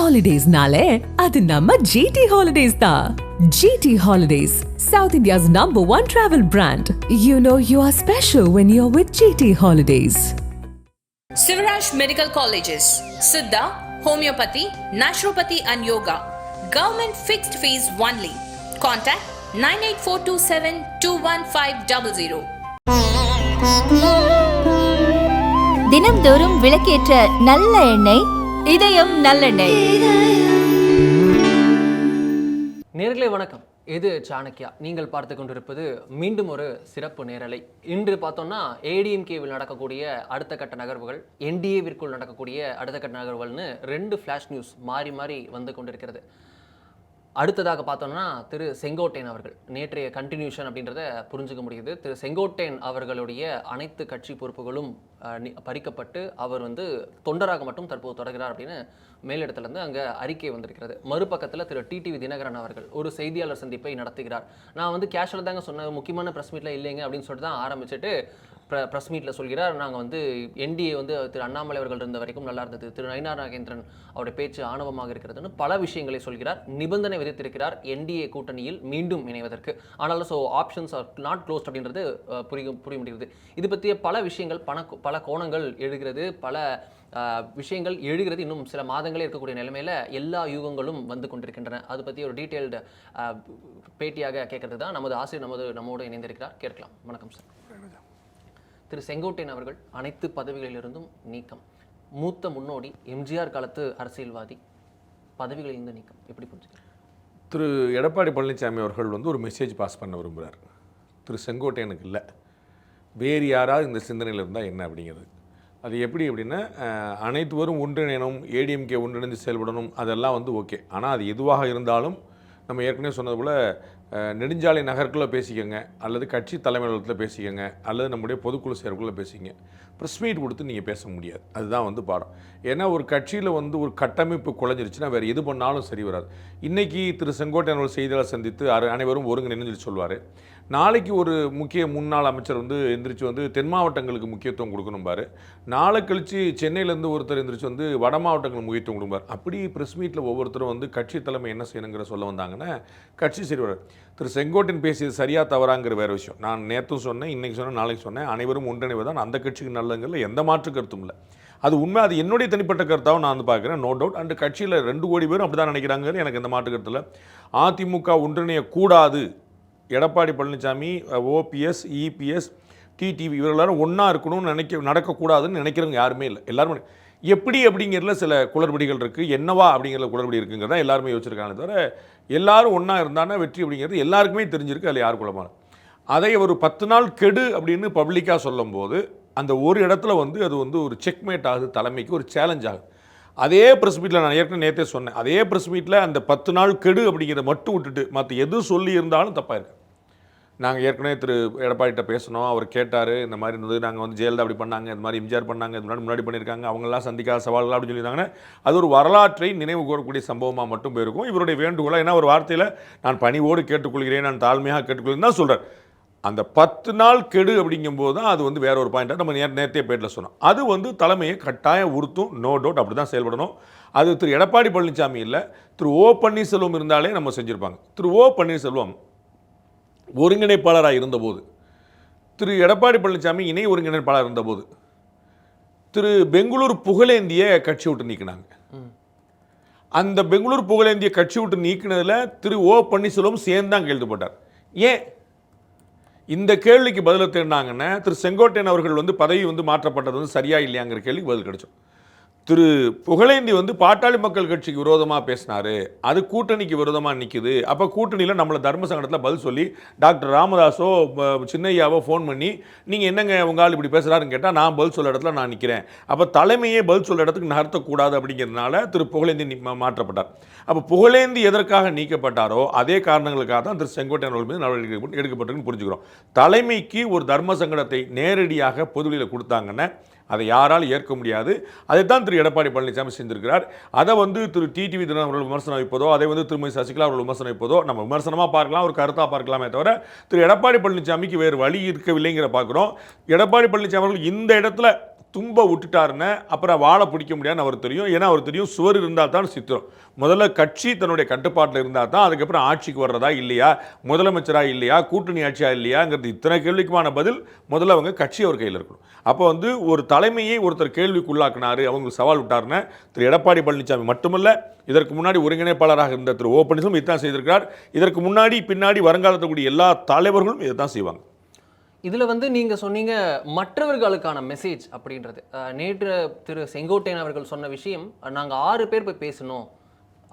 Holidays-nale, adu namma GT Holidays da. GT Holidays, South India's #1 travel brand. You know you are special when you're with GT Holidays. Sivaraj Medical Colleges, Siddha, Homeopathy, Naturopathy and Yoga. Government fixed fees only. Contact 98427 21500. தினம்தோறும் விளக்கேற்ற நல்ல எண்ணெய் இதயம் நல்லெண்ணெய். நேயர்களே வணக்கம், இது சாணக்கியா. நீங்கள் பார்த்து கொண்டிருப்பது மீண்டும் ஒரு சிறப்பு நேரலை. இன்று பார்த்தோம்னா ஏடிஎம்கேவில் நடக்கக்கூடிய அடுத்த கட்ட நகர்வுகள், என்டிஏவிற்குள் நடக்கக்கூடிய அடுத்த கட்ட நகர்வுகள்னு 2 ஃப்ளாஷ் நியூஸ் மாறி மாறி வந்து கொண்டிருக்கிறது. அடுத்ததாக பார்த்தோம்னா திரு செங்கோட்டையன் அவர்கள் நேற்றைய கண்டினியூஷன் அப்படின்றத புரிஞ்சுக்க முடியுது. திரு செங்கோட்டையன் அவர்களுடைய அனைத்து கட்சி பொறுப்புகளும் பறிக்கப்பட்டு அவர் தொண்டராக மட்டும் தற்போது தொடர்கிறார் அப்படின்னு மேலிடத்துலேருந்து அங்கே அறிக்கை வந்திருக்கிறது. மறுபக்கத்தில் திரு டிடிவி தினகரன் அவர்கள் ஒரு செய்தியாளர் சந்திப்பை நடத்துகிறார். நான் கேஷுவலாக தாங்க சொன்னேன், முக்கியமான ப்ரெஸ் மீட்டில் இல்லைங்க அப்படின்னு சொல்லிட்டு தான் ஆரம்பிச்சுட்டு ப்ரெஸ் மீட்டில் சொல்கிறார். நாங்கள் என்டிஏ திரு அண்ணாமலை அவர்கள் இருந்த வரைக்கும் நல்லா இருந்தது, திரு நயினார் நாகேந்திரன் அவருடைய பேச்சு ஆணவமாக இருக்கிறதுன்னு பல விஷயங்களை சொல்கிறார். நிபந்தனை விதித்திருக்கிறார் என்டிஏ கூட்டணியில் மீண்டும் இணைவதற்கு. ஆனாலும் ஆப்ஷன்ஸ் ஆர் நாட் க்ளோஸ்ட் அப்படின்றது புரிய முடிகிறது. இது பற்றிய பல விஷயங்கள் பல கோணங்கள் எழுகிறது, பல விஷயங்கள் எழுகிறது. இன்னும் சில மாதங்களே இருக்கக்கூடிய நிலைமையில் எல்லா யூகங்களும் வந்து கொண்டிருக்கின்றன. அது பற்றி ஒரு டீட்டெயில்டு பேட்டியாக கேட்கறது தான் நமது ஆசிரியர் நம்மோடு இணைந்திருக்கிறார். கேட்கலாம். வணக்கம் சார். திரு செங்கோட்டையன் அவர்கள் அனைத்து பதவிகளிலிருந்தும் நீக்கம். மூத்த முன்னோடி, எம்ஜிஆர் காலத்து அரசியல்வாதி, பதவிகளிலிருந்து நீக்கம் எப்படி புரிஞ்சுக்கிறார்? திரு எடப்பாடி பழனிசாமி அவர்கள் ஒரு மெசேஜ் பாஸ் பண்ண விரும்புகிறார். திரு செங்கோட்டையனுக்கு இல்லை, வேறு யாராவது இந்த சிந்தனையில் இருந்தால் என்ன அப்படிங்கிறது. அது எப்படி அப்படின்னா, அனைத்துவரும் ஒன்றிணையணும், ஏடிஎம்கே ஒன்றிணைந்து செயல்படணும், அதெல்லாம் ஓகே. ஆனால் அது எதுவாக இருந்தாலும் நம்ம ஏற்கனவே சொன்னது போல் நெடுஞ்சாலை நகருக்குள்ளே பேசிக்கோங்க, அல்லது கட்சி தலைமையகத்தில் பேசிக்கோங்க, அல்லது நம்முடைய பொதுக்குழு செயற்குள்ளே பேசிக்கங்க. ப்ரெஸ் மீட் கொடுத்து நீங்கள் பேச முடியாது. அதுதான் பாடம். ஏன்னா ஒரு கட்சியில் ஒரு கட்டமைப்பு குலைஞ்சிருச்சுன்னா வேறு எது பண்ணாலும் சரி வராது. இன்றைக்கி திரு செங்கோட்டையன் ஒரு செய்தியாளர் சந்தித்து அனைவரும் ஒருங்கிணைந்து சொல்வார். நாளைக்கு ஒரு முக்கிய முன்னாள் அமைச்சர் எந்திரிச்சு தென் மாவட்டங்களுக்கு முக்கியத்துவம் கொடுக்கணும்பார். நாளை கழித்து சென்னையிலேருந்து ஒருத்தர் எந்திரிச்சு வட மாவட்டங்களுக்கு முக்கியத்துவம் கொடுப்பார். அப்படி ப்ரெஸ் மீட்டில் ஒவ்வொருத்தரும் கட்சி தலைமை என்ன செய்யணுங்கிற சொல்ல வந்தாங்கன்னா கட்சி சரி வராது. திரு செங்கோட்டையன் பேசியது சரியாக தவறாங்கிற வேறு விஷயம். நான் நேற்றும் சொன்னேன், இன்றைக்கி சொன்னேன், நாளைக்கு சொன்னேன். அனைவரும் ஒன்றிணைவதான் அந்த கட்சிக்கு நல்லதுங்கிறதுல எந்த மாற்று கருத்தும் இல்லை. அது உண்மை. அது என்னுடைய தனிப்பட்ட கருத்தாகவும் நான் பார்க்குறேன், நோ டவுட். அண்டு கட்சியில் 2 கோடி பேரும் அப்படி தான் நினைக்கிறாங்க. எனக்கு எந்த மாற்று கருத்தில் அதிமுக ஒன்றிணையக்கூடாது. எடப்பாடி பழனிசாமி, ஓபிஎஸ், இபிஎஸ், டிடிவி இவர்கள் எல்லாரும் ஒன்றா இருக்கணும்னு நடக்கக்கூடாதுன்னு நினைக்கிறவங்க யாருமே இல்லை. எல்லாருமே எப்படி அப்படிங்கிறதுல சில குளறுபடிகள் இருக்குது. என்னவா அப்படிங்கிற குளறுபடி இருக்குங்கிறத எல்லாருமே யோசிச்சிருக்காங்க. தவிர எல்லாரும் ஒன்றா இருந்தாங்கன்னா வெற்றி அப்படிங்கிறது எல்லாருக்குமே தெரிஞ்சிருக்கு. அதில் யார் குழப்பமான அதை ஒரு 10 நாள் கெடு அப்படின்னு பப்ளிக்காக சொல்லும்போது அந்த ஒரு இடத்துல அது ஒரு செக்மேட் ஆகுது, தலைமைக்கு ஒரு சேலஞ்ச் ஆகுது. அதே ப்ரெஸ் மீட்டில் நான் ஏற்கனவே நேற்றே சொன்னேன், அதே ப்ரெஸ் மீட்டில் அந்த 10 நாள் கெடு அப்படிங்கிறத மட்டும் விட்டுட்டு மற்ற எது சொல்லி இருந்தாலும் தப்பாக இருக்கு. நாங்கள் ஏற்கனவே திரு எடப்பாடிகிட்ட பேசணும், அவர் கேட்டார். இந்த மாதிரி நாங்கள் ஜெயலலிதா அப்படி பண்ணாங்க, இந்த மாதிரி எம்ஜிஆர் பண்ணாங்க, இது முன்னாடி பண்ணியிருக்காங்க, அவங்களாம் சந்திக்காத சவால்கள் அப்படின்னு சொல்லியிருந்தாங்கன்னா அது ஒரு வரலாற்றை நினைவு கூறக்கூடிய சம்பவமாக மட்டும் போயிருக்கும். இவருடைய வேண்டுகோளாக ஏன்னா ஒரு வார்த்தையில் நான் பணிவோடு கேட்டுக்கொள்கிறேன், நான் தாழ்மையாக கேட்டுக்கொள்கிறேன் தான் சொல்கிறேன். அந்த 10 நாள் கெடு அப்படிங்கும்போது தான் அது வேற ஒரு பாயிண்ட்டாக நம்ம நேரத்தையே பேட்டில் சொன்னோம். அது தலைமையை கட்டாயம் உறுத்தும், நோ டவுட். அப்படி தான் செயல்படணும். அது திரு எடப்பாடி பழனிசாமி இல்லை, திரு ஓ பன்னீர்செல்வம் இருந்தாலே நம்ம செஞ்சுருப்பாங்க. திரு ஓ பன்னீர்செல்வம் ஒருங்கிணைப்பாளராக இருந்தபோது, திரு எடப்பாடி பழனிசாமி இணை ஒருங்கிணைப்பாளராக இருந்தபோது திரு பெங்களூர் புகழேந்திய கட்சி விட்டு நீக்கினாங்க. அந்த பெங்களூர் புகழேந்திய கட்சி விட்டு நீக்கினதில் திரு ஓ பன்னீர்செல்வம் சேர்ந்தான் கையெழுத்து போட்டார். ஏன் இந்த கேள்விக்கு பதில் தேடினாங்கன்னா திரு செங்கோட்டையன் அவர்கள் பதவி மாற்றப்பட்டது சரியா இல்லையாங்கிற கேள்விக்கு பதில் கிடைச்சோம். திரு புகழேந்தி பாட்டாளி மக்கள் கட்சிக்கு விரோதமாக பேசினார், அது கூட்டணிக்கு விரோதமாக நிற்குது. அப்போ கூட்டணியில் நம்மளை தர்ம சங்கடத்தில் பதில் சொல்லி டாக்டர் ராமதாஸோ சின்னையாவோ ஃபோன் பண்ணி நீங்கள் என்னங்க உங்களால் இப்படி பேசுகிறாருன்னு கேட்டால் நான் பதில் சொல்ல இடத்துல நான் நிற்கிறேன். அப்போ தலைமையே பதில் சொல்ல இடத்துக்கு நகர்த்தக்கூடாது அப்படிங்கிறதுனால திரு புகழேந்தி மாற்றப்பட்டார். அப்போ புகழேந்தி எதற்காக நீக்கப்பட்டாரோ அதே காரணங்களுக்காக தான் திரு செங்கோட்டையன் அவர்கள் மீது நடவடிக்கை எடுக்கப்பட்டிருக்குன்னு புரிஞ்சுக்கிறோம். தலைமைக்கு ஒரு தர்ம சங்கடத்தை நேரடியாக பொதுவெளியில் கொடுத்தாங்கன்னா அதை யாரால் ஏற்க முடியாது. அதைத்தான் திரு எடப்பாடி பழனிசாமி செஞ்சிருக்கிறார். அதை திரு டிடிவி தினகரன் அவர்கள் விமர்சனம் வைப்பதோ, அதை திருமதி சசிகலா அவர்கள் விமர்சனம் வைப்பதோ நம்ம விமர்சனமாக பார்க்கலாம், ஒரு கருத்தாக பார்க்கலாமே தவிர திரு எடப்பாடி பழனிசாமிக்கு வேறு வழி இருக்கவில்லைங்கிற பார்க்குறோம். எடப்பாடி பழனிசாமி அவர்கள் இந்த இடத்துல தும்ப விட்டுட்டாருன்னு அப்புறம் வாழை பிடிக்க முடியாதுன்னு அவர் தெரியும். ஏன்னா அவர் தெரியும் சுவர் இருந்தால் தான் சித்திரம். முதல்ல கட்சி தன்னுடைய கட்டுப்பாட்டில் இருந்தால் தான் அதுக்கப்புறம் ஆட்சிக்கு வர்றதா இல்லையா, முதலமைச்சராக இல்லையா, கூட்டணி ஆட்சியாக இல்லையாங்கிறது இத்தனை கேள்விக்குமான பதில் முதல்ல அவங்க கட்சி அவர் கையில் இருக்கணும். அப்போ வந்து ஒரு தலைமையை ஒருத்தர் கேள்விக்குள்ளாக்குனாரு, அவங்க சவால் விட்டாருன்னு திரு எடப்பாடி பழனிசாமி மட்டுமல்ல, இதற்கு முன்னாடி ஒருங்கிணைப்பாளராக இருந்த திரு ஓ பன்னீர்செல்வம் இதான் செய்திருக்கிறார். இதற்கு முன்னாடி பின்னாடி வருங்காலத்தில் கூடிய எல்லா தலைவர்களும் இதை தான் செய்வாங்க. இதில் வந்து நீங்கள் சொன்னீங்க மற்றவர்களுக்கான மெசேஜ் அப்படின்றது. நேற்று திரு செங்கோட்டையன் அவர்கள் சொன்ன விஷயம், நாங்கள் 6 பேர் போய் பேசணும்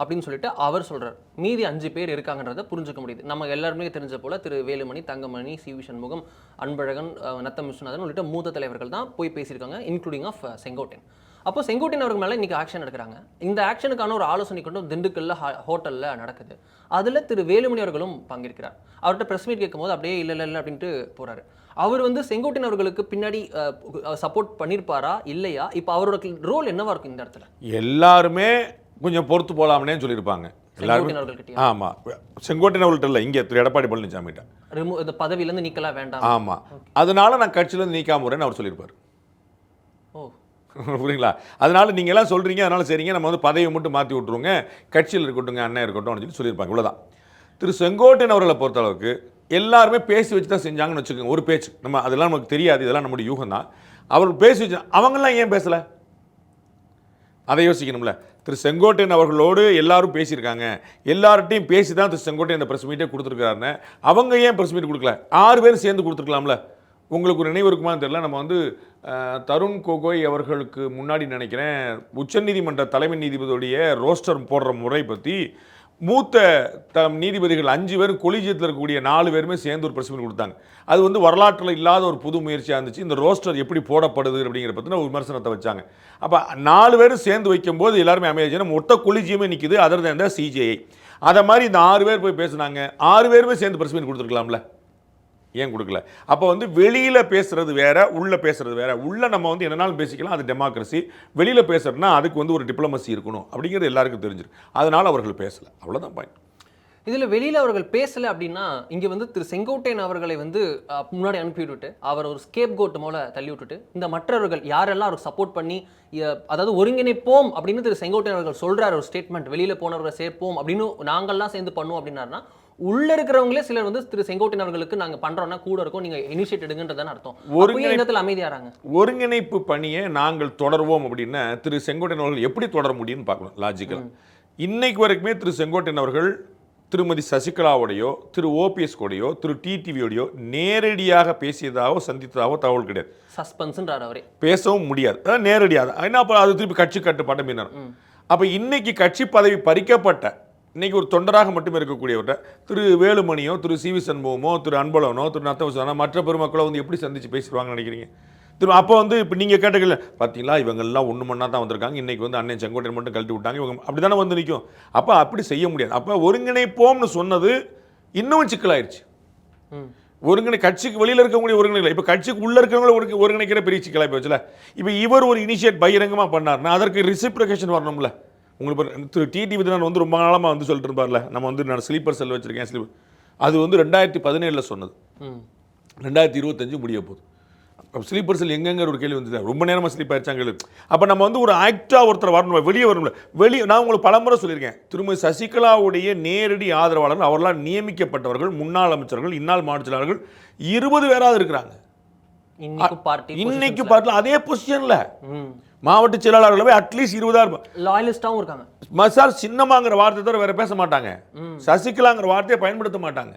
அப்படின்னு சொல்லிட்டு அவர் சொல்கிறார். மீதி 5 பேர் இருக்காங்கன்றதை புரிஞ்சுக்க முடியுது. நம்ம எல்லாருமே தெரிஞ்ச போல் திரு வேலுமணி, தங்கமணி, சி வி சண்முகம், அன்பழகன், நத்தம் விஸ்வநாதன் உள்ளிட்ட மூத்த தலைவர்கள் தான் போய் பேசியிருக்காங்க, இன்க்ளூடிங் ஆஃப் செங்கோட்டையன். அப்போ செங்கோட்டையன் அவர்கள் மேலே இன்றைக்கி ஆக்ஷன் எடுக்கிறாங்க. இந்த ஆக்ஷனுக்கான ஒரு ஆலோசனை கொண்டு திண்டுக்கல்ல ஹோட்டலில் நடக்குது. அதில் திரு வேலுமணி அவர்களும் பங்கேற்கிறார். அவர்கிட்ட ப்ரெஸ் மீட் கேட்கும்போது அப்படியே இல்லை அப்படின்ட்டு போகிறாரு. அவர் வந்து செங்கோட்டையன் அவர்களுக்கு பின்னாடி சப்போர்ட் பண்ணியிருப்பாரா இல்லையா? இப்போ அவரோட ரோல் என்னவா இருக்கும் இந்த இடத்துல? எல்லாருமே கொஞ்சம் பொறுத்து போகலாம்னே சொல்லியிருப்பாங்க எல்லாருமே. ஆமாம், செங்கோட்டையன் அவர்கள்ட்ட இல்லை, இங்கே திரு எடப்பாடி பழனிசாமிகிட்ட இந்த பதவியிலேருந்து நீக்கலாம் வேண்டாம். ஆமாம், அதனால நான் கட்சியிலேருந்து நீக்காம வரேன்னு அவர் சொல்லியிருப்பார். ஓ, புரியுங்களா? அதனால நீங்கள் எல்லாம் சொல்கிறீங்க, அதனால சரிங்க நம்ம வந்து பதவியை மட்டும் மாற்றி விட்ருவோங்க, கட்சியில் இருக்கட்டுங்க, அண்ணன் இருக்கட்டும் அப்படின்னு சொல்லியிருப்பாங்க. இவ்வளோதான். திரு செங்கோட்டையன் அவர்களை பொறுத்தளவுக்கு எல்லாருமே பேசி வச்சு தான் செஞ்சாங்கன்னு வச்சுக்கோங்க. ஒரு பேச்சு நம்ம அதெல்லாம் நமக்கு தெரியாது, இதெல்லாம் நம்முடைய யூகம் தான். அவர் பேசி வச்சு அவங்கெல்லாம் ஏன் பேசலை அதை யோசிக்கணும்ல. திரு செங்கோட்டையன் அவர்களோடு எல்லாரும் பேசியிருக்காங்க, எல்லார்ட்டையும் பேசி தான் திரு செங்கோட்டையன் இந்த ப்ரெஸ் மீட்டே கொடுத்துருக்காருன்னு அவங்க ஏன் ப்ரெஸ் மீட் கொடுக்கல? 6 பேரும் சேர்ந்து கொடுத்துருக்கலாம்ல. உங்களுக்கு ஒரு நினைவு இருக்குமான்னு தெரியல, நம்ம வந்து தருண் கோகோய் அவர்களுக்கு முன்னாடி நினைக்கிறேன் உச்சநீதிமன்ற தலைமை நீதிபதியுடைய ரோஸ்டர் போடுற முறை பற்றி மூத்த நீதிபதிகள் 5 பேரும் கொலிஜியத்தில் இருக்கக்கூடிய 4 பேருமே சேர்ந்து ஒரு ப்ரெஸ் மீட் கொடுத்தாங்க. அது வந்து வரலாற்றில் இல்லாத ஒரு புது முயற்சியாக இருந்துச்சு. இந்த ரோஸ்டர் எப்படி போடப்படுது அப்படிங்கிற பற்றின ஒரு விமர்சனத்தை வச்சாங்க. அப்போ 4 பேரும் சேர்ந்து வைக்கும்போது எல்லாருமே அமைதியாக மொத்த கொலிஜியமே நிற்குது, அதர் தேன் த சிஜேஐ. அதை மாதிரி இந்த 6 பேர் போய் பேசுனாங்க, 6 பேருமே சேர்ந்து ப்ரெஸ் மீட் கொடுத்துருக்கலாம்ல, ஏன் கொடுக்கல? அப்போ வந்து வெளியில் பேசுறது வேற, உள்ள பேசுறது வேற. உள்ள நம்ம வந்து என்னன்னாலும் பேசிக்கலாம், அது டெமோக்ரஸி. வெளியில் பேசுறதுனா அதுக்கு வந்து ஒரு டிப்ளமசி இருக்கணும் அப்படிங்கிறது எல்லாருக்கும் தெரிஞ்சிருக்கு. அதனால அவர்கள் பேசலை, அவ்வளோதான் பாயிண்ட். இதில் வெளியில் அவர்கள் பேசலை அப்படின்னா இங்கே வந்து திரு செங்கோட்டையன் அவர்களை வந்து முன்னாடி அனுப்பிவிட்டு அவர் ஒரு ஸ்கேப் கோட் மூல தள்ளி விட்டுட்டு இந்த மற்றவர்கள் யாரெல்லாம் அவருக்கு சப்போர்ட் பண்ணி அதாவது ஒருங்கிணைப்போம் அப்படின்னு திரு செங்கோட்டையன் அவர்கள் சொல்கிறார் ஒரு ஸ்டேட்மெண்ட், வெளியில் போனவர்களை சேர்ப்போம் அப்படின்னு நாங்கள்லாம் சேர்ந்து பண்ணுவோம் அப்படின்னாருன்னா உள்ள இருக்கிறவங்களே சிலர் வந்து திரு செங்கோட்டையன் அவர்களுக்கு நாங்க பண்றோம்னா கூட இருக்கும், நீங்க இனிஷியேட் எடுங்கன்றதான அர்த்தம். ஒருங்கிணைப்புல அமைதியாராங்க. ஒருங்கிணைப்பு பணியை நாங்கள் தொடர்வோம் அப்படின்னா திரு செங்கோட்டையன் அவர்கள் எப்படி தொடர முடியும்னு பார்க்கணும் லாஜிக்கல். இன்னைக்கு வரைக்குமே திரு செங்கோட்டையன் அவர்கள் திருமதி சசிகலாவோடையோ திரு ஓபிஎஸ் கூடையோ திரு டிடிவியோடையோ நேரடியாக பேசியதாகவோ சந்தித்ததாகவோ தகவல் கிடையாது. சஸ்பென்ஸ்ன்றார் அவரே, பேசவும் முடியாது, நேரடியாக. ஏன்னா அப்போ அது திருப்பி கட்சி கட்டுப்பாட்டை மீனர். அப்போ இன்னைக்கு கட்சி பதவி பறிக்கப்பட்ட இன்னைக்கு ஒரு தொண்டராக மட்டுமே இருக்கக்கூடியவர்கிட்ட திரு வேலுமணியோ திரு சி வி சண்முகமோ திரு அன்பழகனோ திரு நத்தவசனோ மற்ற பெருமக்களோ வந்து எப்படி சந்திச்சு பேசிடுவாங்கன்னு நினைக்கிறீங்க? திரு அப்போ வந்து இப்போ நீங்கள் கேட்டீங்கல்ல, பார்த்தீங்களா இவங்கெல்லாம் ஒன்று மண்ணா தான் வந்திருக்காங்க, இன்றைக்கி வந்து அண்ணன் செங்கோட்டையன் மட்டும் கழட்டி விட்டாங்க, இவங்க அப்படி தானே வந்து நிற்கும். அப்போ அப்படி செய்ய முடியாது. அப்போ ஒருங்கிணைப்போம்னு சொன்னது இன்னும் சிக்கலாயிருச்சு. கட்சிக்கு வெளியில் இருக்கக்கூடிய ஒருங்கிணைக்கல, இப்போ கட்சிக்கு உள்ளே இருக்கிறவங்கள ஒருங்கிணைக்கிற பெரிய சிக்கலாகி போச்சுல. இப்போ இவர் ஒரு இனிஷியேட் பகிரங்கமாக பண்ணார்னா அதற்கு ரிசிப்ரிகேஷன் வரணும்ல. உங்களுக்கு திரு டிடிவி நான் வந்து ரொம்ப காலமாக வந்து சொல்லிட்டு இருப்பார்ல, நம்ம வந்து நான் ஸ்லீப்பர் செல் வச்சுருக்கேன் ஸ்லீப்பர், அது வந்து 2017 சொன்னது, 2025 முடிய போகுது. ஸ்லீப்பர் செல் எங்கெங்க ஒரு கேள்வி வந்து ரொம்ப நேரமாக ஸ்லீப் ஆயிடுச்சாங்க. அப்போ நம்ம வந்து ஒரு ஆக்டாக ஒருத்தர் வரணும், வெளியே வரணும்ல. நான் உங்களுக்கு பலமுறை சொல்லியிருக்கேன், திருமதி சசிகலாவுடைய நேரடி ஆதரவாளர்கள் அவர்களால் நியமிக்கப்பட்டவர்கள் முன்னாள் அமைச்சர்கள் இந்நாள் மாநில செயலாளர்கள் 20 பேராவது இருக்கிறாங்க. இன்னைக்கு பார்ட்டில அதே பொசிஷன்ல மாவட்ட செயலாளர்களே அட்லீஸ்ட் 20 லாயலிஸ்டாவும் இருக்காங்க. மசார் சின்னமாங்கிற வார்த்தை தவிர வேற பேச மாட்டாங்க, சசிகலாங்கிற வார்த்தையை பயன்படுத்த மாட்டாங்க.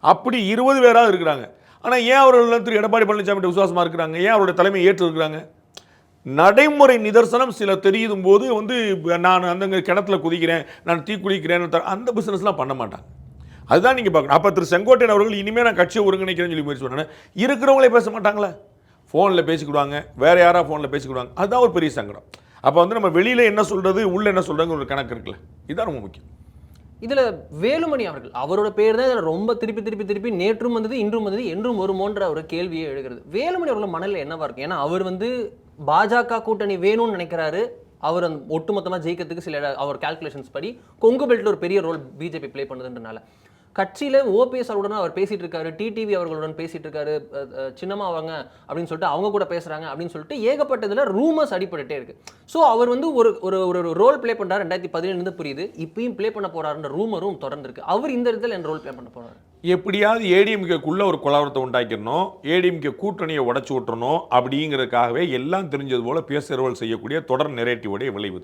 அப்படி 20 பேராவது இருக்கிறாங்க. ஆனால் ஏன் அவர்கள் திரு எடப்பாடி பழனிசாமி விசுவாசமா இருக்கிறாங்க? ஏன் அவருடைய தலைமை ஏற்று இருக்கிறாங்க? நடைமுறை நிதர்சனம் சில தெரியும் போது வந்து நான் அந்த கிணத்துல குதிக்கிறேன், நான் தீ குளிக்கிறேன், அந்த பிசினஸ்லாம் பண்ண மாட்டாங்க. அதுதான் நீங்கள் பார்க்கணும். அப்போ திரு செங்கோட்டையன் அவர்கள் இனிமேல் நான் கட்சியை ஒருங்கிணைக்கிறேன்னு சொல்லி முயற்சி பண்ணேன், இருக்கிறவங்களே பேச மாட்டாங்களே, ஃபோனில் பேசிக்கிடுவாங்க, வேறு யாராவது ஃபோனில் பேசிக்கிடுவாங்க. அதுதான் ஒரு பெரிய சங்கடம். அப்போ வந்து நம்ம வெளியில் என்ன சொல்கிறது உள்ளே என்ன சொல்கிறதுங்க ஒரு கணக்கு இருக்குல்ல, இதுதான் ரொம்ப முக்கியம். இதில் வேலுமணி அவர்கள் அவரோட பேர் தான் இதில் ரொம்ப திருப்பி நேற்றும் வந்தது இன்றும் வந்தது என்றும் வருமோன்ற ஒரு கேள்வியை எழுகிறது. வேலுமணி அவர்கள் மனதில் என்னவா இருக்கும்? ஏன்னா அவர் வந்து பாஜக கூட்டணி வேணும்னு நினைக்கிறாரு. அவர் அந்த ஒட்டுமொத்தமாக ஜெயிக்கிறதுக்கு சில அவர் கால்குலேஷன்ஸ் படி கொங்கு பெல்ட்டில் ஒரு பெரிய ரோல் பிஜேபி ப்ளே பண்ணுதுன்றனால கட்சியில ஓபிஎஸ் அவர்களுடன் அவர் பேசிட்டு இருக்காரு, டிடிவி அவர்களுடன் பேசிட்டு இருக்காரு, சின்னம்மா அவங்க அப்படின்னு சொல்லிட்டு அவங்க கூட பேசுறாங்க அப்படின்னு சொல்லிட்டு ஏகப்பட்டதுல ரூமர்ஸ் அடிபட்டுட்டே இருக்கு. ஸோ அவர் வந்து ஒரு ஒரு ரோல் பிளே பண்றாரு 2017 புரியுது, இப்பயும் பிளே பண்ண போறாருன்ற ரூமரும் தொடர்ந்து இருக்கு. அவர் இந்த இடத்துல என்ன ரோல் பிளே பண்ண போறாரு? எப்படியாவது ஏடிஎம்கேக்குள்ள ஒரு குலவரத்தை உண்டாக்கிடணும், ஏடிஎம்கே கூட்டணியை உடச்சு விட்டுறணும் அப்படிங்கிறதுக்காகவே எல்லாம் தெரிஞ்சது போல பேசுகிறவர்கள் செய்யக்கூடிய தொடர் நெரேட்டிவோடைய விளைவு.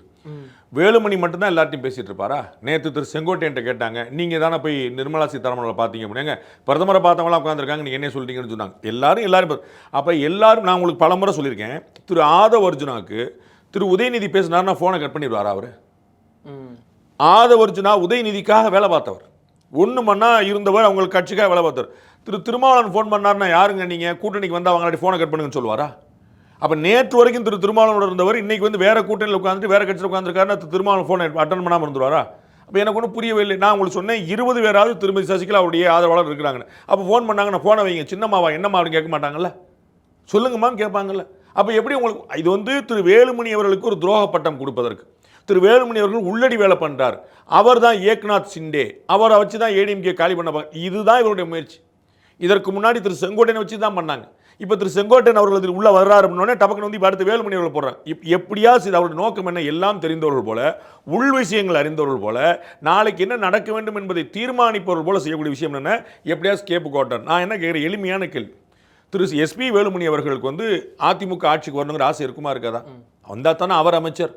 வேலுமணி மட்டும்தான் எல்லாத்தையும் பேசிட்டு இருப்பாரா? நேற்று திரு செங்கோட்டையன்ட்ட கேட்டாங்க, நீங்கள் தானே போய் நிர்மலா சீதாராமனை பார்த்தீங்க அப்படிங்க, பிரதமரை பார்த்தவங்களாம் உட்காந்துருக்காங்க, நீங்கள் என்ன சொல்லிட்டீங்கன்னு சொன்னாங்க. எல்லாரும் அப்போ எல்லாரும் நான் உங்களுக்கு பல முறை சொல்லியிருக்கேன், திரு ஆதவ் அர்ஜுனாவுக்கு திரு உதயநிதி பேசினார்னா ஃபோனை கட் பண்ணிடுவாரா? அவர் ஆதவ் அர்ஜுனா உதயநிதிக்காக வேலை பார்த்தவர், ஒன்று மண்ணா இருந்தவர், அவங்களுக்கு கட்சிக்காக வேலை பார்த்தவர். திரு திருமாவளவன் ஃபோன் பண்ணார்னா யாருங்க நீங்கள் கூட்டணிக்கு வந்து அவங்களாடி ஃபோனை கட் பண்ணுங்கன்னு சொல்லுவாரா? அப்போ நேற்று வரைக்கும் திரு திருமாவளவனோட இருந்தவர் இன்னைக்கு வந்து வேற கூட்டணியில் உட்காந்துட்டு வேற கட்சியில் உட்காந்துருக்காருன்னா திருமாவளவன் ஃபோனை அட்டன் பண்ணாமல் இருந்துருவாரா? அப்போ எனக்கு ஒன்றும் புரியவே இல்லை. நான் உங்களுக்கு சொன்னேன் 20 பேராவது திருமதி சசிகலா அவருடைய ஆதரவாளர் இருக்கிறாங்கன்னு. அப்போ ஃபோன் பண்ணாங்க, நான் ஃபோனை வைங்க, சின்னம்மாவா என்னம்மா அப்படின்னு கேட்க மாட்டாங்கல்ல, சொல்லுங்கம்மான்னு கேட்பாங்கல்ல. அப்போ எப்படி உங்களுக்கு இது வந்து திரு வேலுமணி அவர்களுக்கு ஒரு துரோக பட்டம் கொடுப்பதற்கு திரு வேலுமணி அவர்கள் உள்ளடி வேலை பண்ணுறார். அவர் தான் ஏக்நாத் சிண்டே, அவரை வச்சு தான் ஏடிஎம்கே காலி பண்ண, இதுதான் இவருடைய முயற்சி. இதற்கு முன்னாடி திரு செங்கோட்டையனை வச்சு தான் பண்ணாங்க. இப்போ திரு செங்கோட்டையன் அவர்கள் உள்ள வர்றாரு அப்படின்னே டபக்குன்னு வந்து அடுத்து வேலுமணி அவர்கள் போடுறாங்க. எப்படியாவது இது அவருடைய நோக்கம் என்ன, எல்லாம் தெரிந்தவர்கள் போல, உள் விஷயங்கள் அறிந்தவர்கள் போல, நாளைக்கு என்ன நடக்க வேண்டும் என்பதை தீர்மானிப்பவர்கள் போல செய்யக்கூடிய விஷயம் என்ன, எப்படியாவது ஸ்கேப் கோட்டர். நான் என்ன கேட்குறேன், எளிமையான கேள்வி, திரு எஸ்பி வேலுமணி அவர்களுக்கு வந்து அதிமுக ஆட்சிக்கு வரணுங்கிற ஆசை இருக்குமா இருக்காதா? வந்தால் தானே அவர் அமைச்சர்,